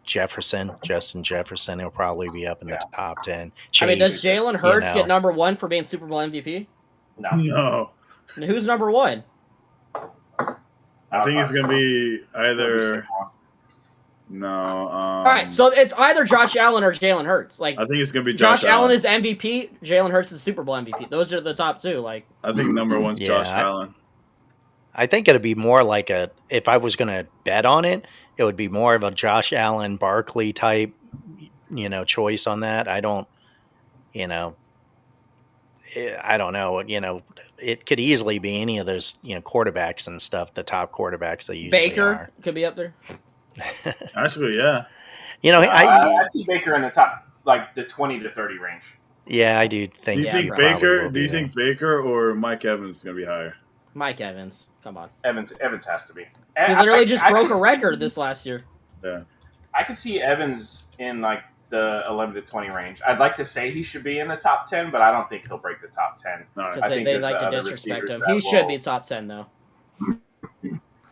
Justin Jefferson. He'll probably be up in the top 10. I mean, does Chase, Jalen Hurts know. get number 1 for being Super Bowl MVP? No. No. And who's number 1? I think it's going to be It'll be either. Saquon. No. All right, so it's either Josh Allen or Jalen Hurts. Like, I think it's going to be Josh Allen is MVP, Jalen Hurts is Super Bowl MVP. Those are the top 2. Like, I think number one's Yeah, Josh Allen. I think it'd be more like if I was going to bet on it, it would be more of a Josh Allen, Barkley type, choice on that. I don't know. It could easily be any of those, quarterbacks and stuff, the top quarterbacks they usually Baker are. could be up there. Actually, yeah. I see Baker in the top, like the 20 to 30 range. Yeah, I do think. Do you Yeah, think he probably Baker? will Do be you there. think Baker or Mike Evans is going to be higher? Mike Evans. Come on. Evans has to be. He literally just broke a can record this last year. Yeah. I can see Evans in like the 11 to 20 range. I'd like to say he should be in the top 10, but I don't think he'll break the top 10. All right. Because they there's like to other disrespect receivers him. that He should will- be top 10, though.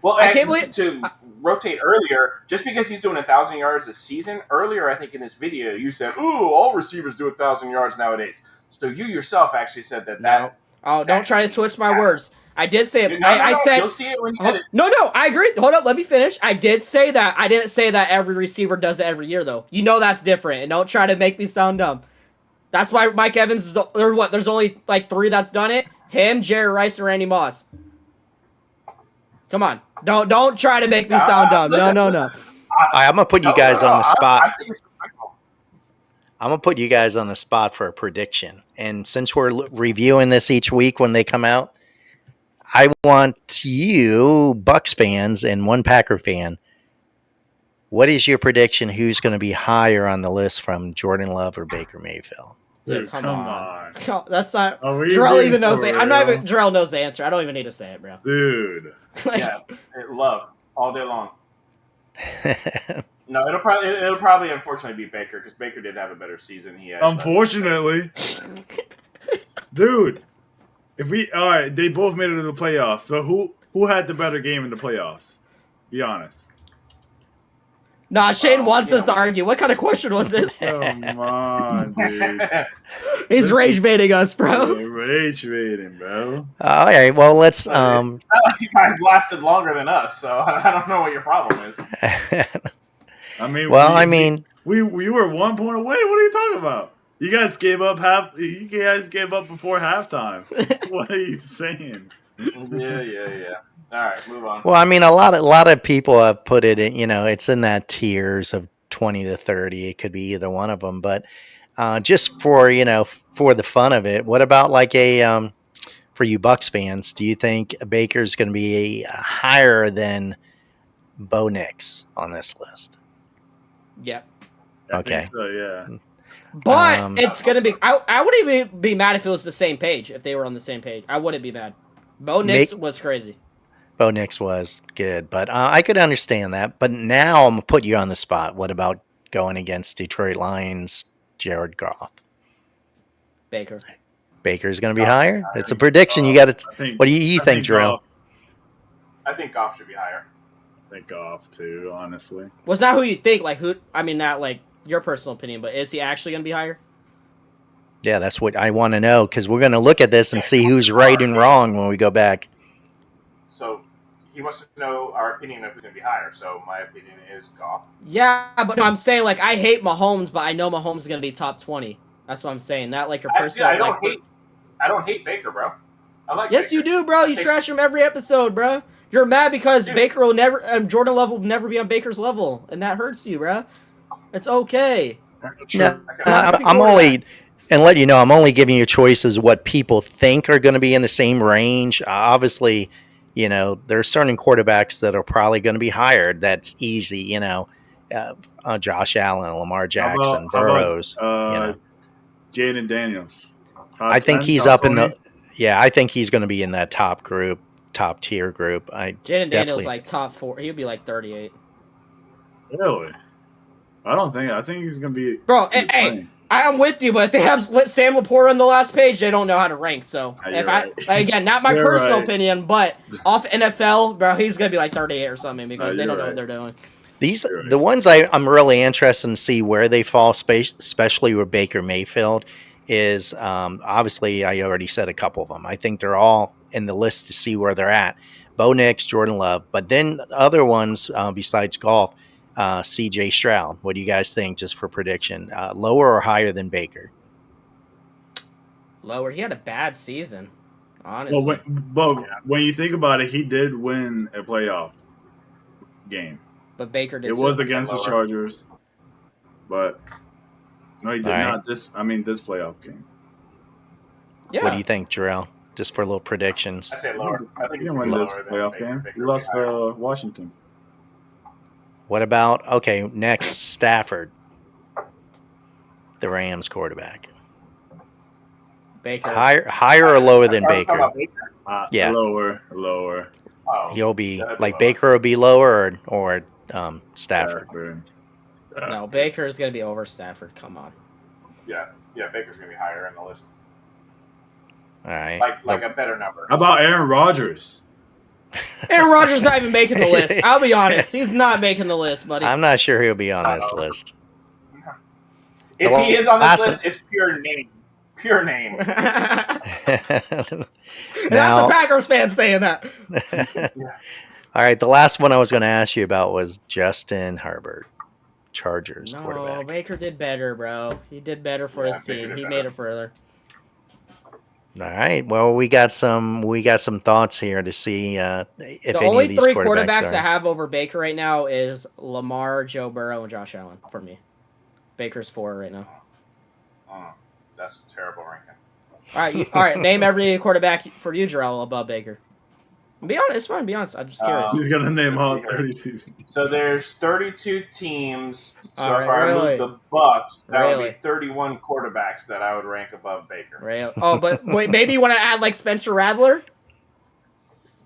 Well, I can't believe- to rotate earlier, just because he's doing 1,000 yards a season. Earlier, I think in this video, you said, "Ooh, all receivers do 1,000 yards nowadays." So you yourself actually said that. No. Oh, don't try to twist my words. I did say it. I said. You'll see it when you get it. No, I agree. Hold up, let me finish. I did say that. I didn't say that every receiver does it every year, though. You know that's different, and don't try to make me sound dumb. That's why Mike Evans is. There's only like 3 that's done it. Him, Jerry Rice, and Randy Moss. Come on, don't try to make me sound dumb. Listen, No. I'm gonna put you guys on the spot. I think it's respectful. I'm gonna put you guys on the spot for a prediction. And since we're reviewing this each week when they come out, I want you Bucks fans and one Packer fan. What is your prediction? Who's going to be higher on the list from Jordan Love or Baker Mayfield? Dude, come on. That's not. Are we Jarrell being even knows for it. I'm not real? even. Jarrell knows the answer. I don't even need to say it, bro. Dude. Like, Yeah, Love all day long. No, it'll probably unfortunately be Baker because Baker did have a better season. He had Unfortunately. Dude. All right, they both made it to the playoffs. So who had the better game in the playoffs? Be honest. Nah, Shane wants us to argue. What kind of question was this? Come on, dude. He's rage baiting us, bro. Yeah, rage baiting, bro. All right. Well, let's. Not like you guys lasted longer than us, so I don't know what your problem is. I mean, we were 1 point away. What are you talking about? You guys gave up before halftime. What are you saying? Yeah. All right, move on. Well, I mean, a lot of people have put it in. It's in that tiers of 20 to 30. It could be either one of them, but just for the fun of it, what about like for you Bucks fans? Do you think Baker's going to be higher than Bo Nix on this list? Yeah. I Okay. think so, yeah. But it's going to be... I wouldn't even be mad if it was the same page, if they were on the same page. I wouldn't be mad. Bo Nix was crazy. Bo Nix was good, but I could understand that. But now I'm going to put you on the spot. What about going against Detroit Lions, Jared Goff? Baker's going to be higher? It's a prediction. You got to... What do you think, Drew? I think Goff should be higher. I think Goff, too, honestly. Was that who you think? Like, who... I mean, not like your personal opinion, but is he actually going to be higher? Yeah, that's what I want to know, because we're going to look at this and see who's right and wrong when we go back. So he wants to know our opinion of who's going to be higher. So my opinion is Goff. Yeah, but no, I'm saying, like, I hate Mahomes, but I know Mahomes is going to be top 20. That's what I'm saying. Not like your personal... I don't hate Baker, bro. I like Yes, Baker. you do, bro. You trash him every episode, bro. You're mad because Baker will never... Jordan Love will never be on Baker's level, and that hurts you, bro. It's okay. No, I'm only... And let you know, I'm only giving you choices what people think are going to be in the same range. Obviously, there are certain quarterbacks that are probably going to be higher. That's easy, Josh Allen, Lamar Jackson, Burrows. Jaden Daniels. I think he's up in the... Yeah, I think he's going to be in that top tier group. Jaden Daniels like top 4. He'll be like 38. Really? I think he's going to be... Bro, hey, I'm with you, but if they have Sam Laporte on the last page, they don't know how to rank. So, again, not my personal opinion, but off NFL, bro, he's going to be like 38 or something because they don't know what they're doing. The ones I'm really interested in to see where they fall, especially with Baker Mayfield, is obviously I already said a couple of them. I think they're all in the list to see where they're at. Bo Nix, Jordan Love, but then other ones besides golf, CJ Stroud. What do you guys think, just for prediction? Lower or higher than Baker? Lower. He had a bad season, honestly. Well, when you think about it, he did win a playoff game. But Baker did. It was against the Chargers, but no, he did not. This playoff game. Yeah. What do you think, Jarrell? Just for little predictions. I say lower. I think he didn't win this playoff game. He lost to Washington. What about, next, Stafford, the Rams quarterback? Baker. Higher or lower than Are we talking Baker? about Baker? Yeah. Lower. Oh, He'll be that'd like lower. Baker will be lower or Stafford. No, Baker is going to be over Stafford. Come on. Yeah, Baker's gonna be higher in the list. All right. Like a better number. How about Aaron Rodgers? Aaron Rodgers not even making the list. I'll be honest. He's not making the list, buddy. I'm not sure he'll be on this list. If The he is on this last- list, it's pure name. Pure name. That's a Now, Packers fan saying that. all right. The last one I was going to ask you about was Justin Herbert, Chargers No, quarterback. Baker did better, bro. He did better for his Baker team. did He better. made it further. All right. Well, we got some thoughts here to see if The any only of these three quarterbacks quarterbacks are. I have over Baker right now is Lamar, Joe Burrow, and Josh Allen for me. Baker's 4 right now. That's a terrible ranking. All right. Name every quarterback for you, Jarrell, above Baker. Be honest. It's fine. Be honest. I'm just curious. He's gonna name all Here. 32. So there's 32 teams. So All right, if I really? remove the Bucks, that would Really? be 31 quarterbacks that I would rank above Baker. Right. Oh, but wait, maybe you want to add like Spencer Rattler?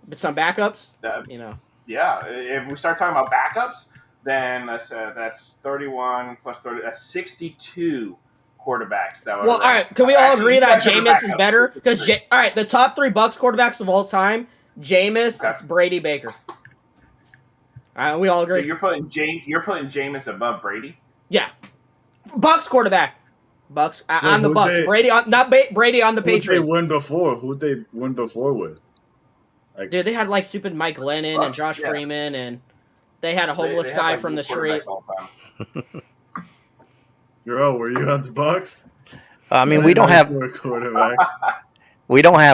With some backups? That- You know. Yeah, if we start talking about backups, then that's 31 plus 30. That's 62 quarterbacks. That would Well, all rank. right. Can we all Actually, agree you that guys have a Jameis is backup. better? Because all right, the top 3 Bucks quarterbacks of all time: Jameis, Okay. Brady, Baker. We all So agree. you're putting Jameis above Brady? Yeah. Bucks quarterback. Bucks on the who'd Bucks. they- Brady on Brady on the Who'd they Patriots. win before? Who'd they win before with? Dude, they had like stupid Mike Lennon and Bucks, Josh yeah. Freeman, and they had a homeless They have, guy like, from good the street. quarterbacks all the time. Girl, were you on the Bucks? I mean, we don't have quarterback.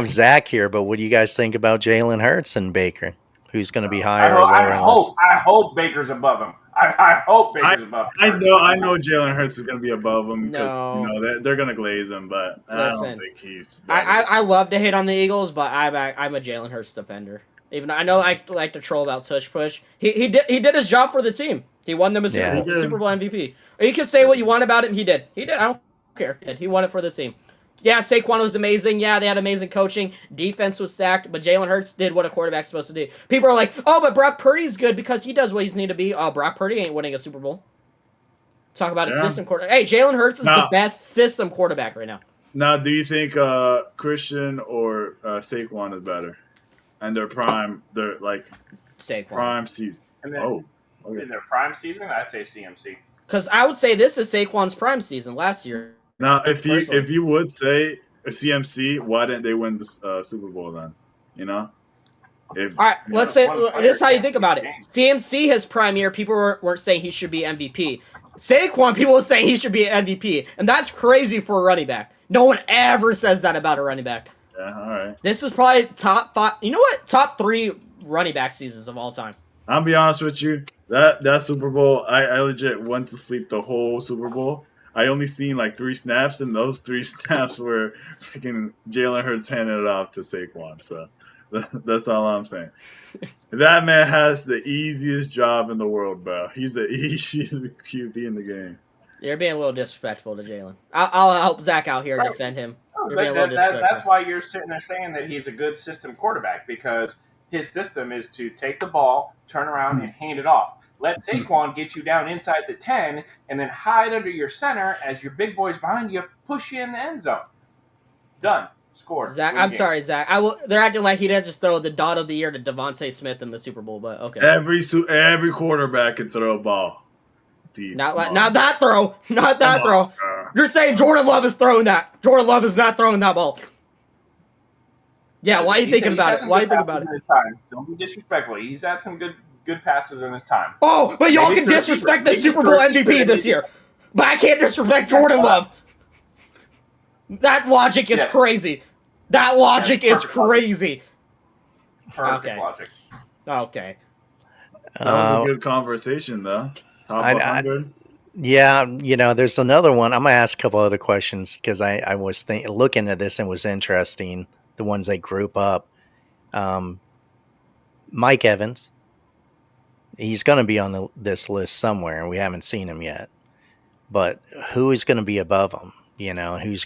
Zach here, but what do you guys think about Jalen Hurts and Baker? Who's going to be I higher or lower? I hope Baker's above him. I hope Baker's above him. I know Jalen Hurts is gonna be above him because No. they're gonna glaze him, but I Listen, don't think he's. I love to hate on the Eagles, but I'm a Jalen Hurts defender. Even though I know I like to troll about tush push. He did his job for the team. He won them a Yeah. He did. Super Bowl MVP. You can say what you want about him. He did. I don't care. He won it for the team. Yeah, Saquon was amazing. Yeah, they had amazing coaching. Defense was stacked, but Jalen Hurts did what a quarterback's supposed to do. People are like, oh, but Brock Purdy's good because he does what he's need to be. Oh, Brock Purdy ain't winning a Super Bowl. Talk about a system quarterback. Hey, Jalen Hurts is the best system quarterback right now. Now, do you think Christian or Saquon is better? And their prime, they're like Saquon. prime season. And then, Okay. in their prime season, I'd say CMC. Because I would say this is Saquon's prime season last year. Now, if Personally. you would say a CMC, why didn't they win the Super Bowl then? You know. All right, let's say one player this is how you can't think about it. win CMC his prime year, people weren't saying he should be MVP. Saquon, people were saying he should be MVP, and that's crazy for a running back. No one ever says that about a running back. Yeah, all right. This was probably top 5. You know what? Top 3 running back seasons of all time. I'll be honest with you. That Super Bowl, I legit went to sleep the whole Super Bowl. I only seen like 3 snaps, and those 3 snaps were freaking Jalen Hurts handing it off to Saquon. So that's all I'm saying. That man has the easiest job in the world, bro. He's the easiest QB in the game. You're being a little disrespectful to Jalen. I'll help Zach out here and defend him. You're being a little disrespectful. That's why you're sitting there saying that he's a good system quarterback, because his system is to take the ball, turn around, and hand it off. Let Saquon get you down inside the 10 and then hide under your center as your big boys behind you push you in the end zone. Done. Scored. Zach, Win I'm game. sorry, Zach. They're acting like he didn't just throw the dot of the year to Devontae Smith in the Super Bowl, but okay. Every quarterback can throw a ball. Deep. Not that throw. Not that Come throw. on, bro. You're saying Jordan Love is throwing that. Jordan Love is not throwing that ball. Yeah, why are you thinking about it? Why are you thinking about it? Don't be disrespectful. He's had some good passes in his time. Oh, but y'all Maybe can it's the disrespect the receiver. Super Bowl Maybe it's the MVP this receiver. year. But I can't disrespect Jordan Love. That logic is Yes. crazy. That logic Yes, is perfect logic. crazy. Perfect Okay. logic. Okay. That was a good conversation, though. Top 100. Yeah, there's another one. I'm gonna ask a couple other questions because I was looking at this and was interesting. The ones they group up. Mike Evans. He's going to be on this list somewhere, and we haven't seen him yet. But who is going to be above him? Who's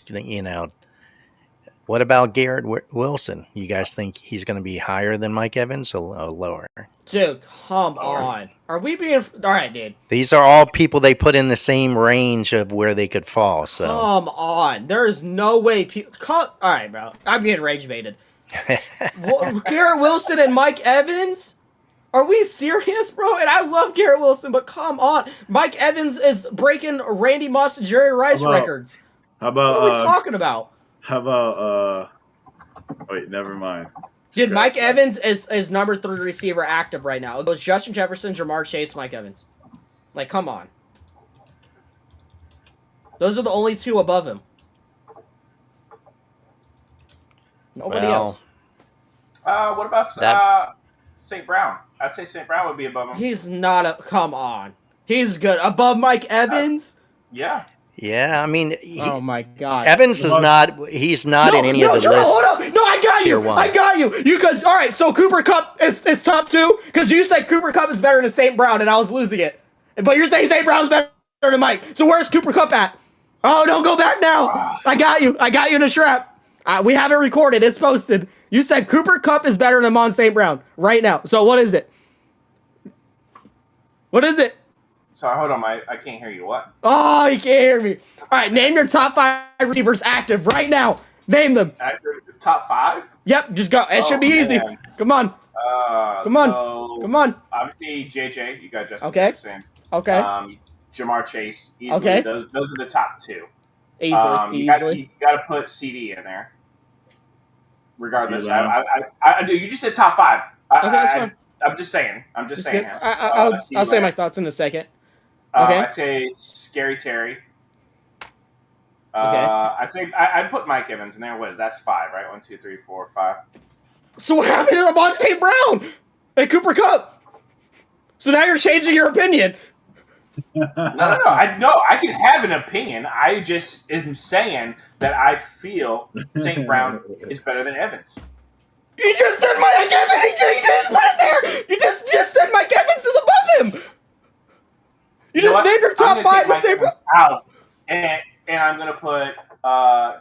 What about Garrett Wilson? You guys think he's going to be higher than Mike Evans or lower? Dude, come on. Are we being... All right, dude. These are all people they put in the same range of where they could fall. So Come on. There is no way... All right, bro. I'm getting rage baited. Garrett Wilson and Mike Evans? Are we serious, bro? And I love Garrett Wilson, but come on. Mike Evans is breaking Randy Moss and Jerry Rice records. How about... What are we talking about? How about... Wait, never mind. Dude, Mike Evans is number 3 receiver active right now. It goes Justin Jefferson, Jamar Chase, Mike Evans. Like, come on. Those are the only 2 above him. Nobody else. What about St. Brown? I'd say St. Brown would be above him. He's not a... Come on. He's good. Above Mike Evans? Yeah. Yeah, I mean, Oh my God. Evans is not. He's not in any of the lists. Hold up. No, I got you. I got you. You because all right. So Cooper Kupp is top 2 because you said Cooper Kupp is better than St. Brown and I was losing it, but you're saying St. Brown's better than Mike. So where's Cooper Kupp at? Oh, don't go back now. I got you. I got you in a trap. We have it recorded. It's posted. You said Cooper Kupp is better than Mon St. Brown right now. So what is it? What is it? So hold on, I can't hear you. What? Oh, you can't hear me. All right, name your top 5 receivers active right now. Name them. Top 5? Yep, just go. It should be easy. Man. Come on. Come on. So Come on. Obviously, JJ, you got Justin Okay. Jefferson. Okay. Jamar Chase. Easily. Okay. Those are the top 2. Easily. You got to put CD in there. Regardless, I do. You just said top 5. Okay, that's fine. I'm just saying. Here. I'll say my thoughts in a second. Okay. I'd say Scary Terry. Okay. I'd put Mike Evans in there. That's 5, right? 1, 2, 3, 4, 5. So what happened to Mon St. Brown and Cooper Kupp? So now you're changing your opinion. No. I can have an opinion. I just am saying that I feel St. Brown is better than Evans. You just said Mike Evans. You didn't put it there. You just said Mike Evans is above him. You just named your top 5 and St. Brown out, and I'm gonna put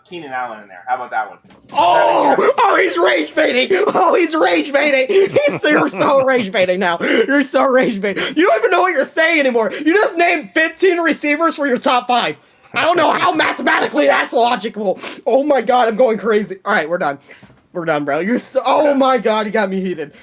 Keenan Allen in there. How about that one? He's rage baiting. You're so rage baiting now. You're so rage baiting. You don't even know what you're saying anymore. You just named 15 receivers for your top 5. I don't know how mathematically that's logical. Oh my God, I'm going crazy. All right, we're done. We're done, bro. Oh my God, you got me heated.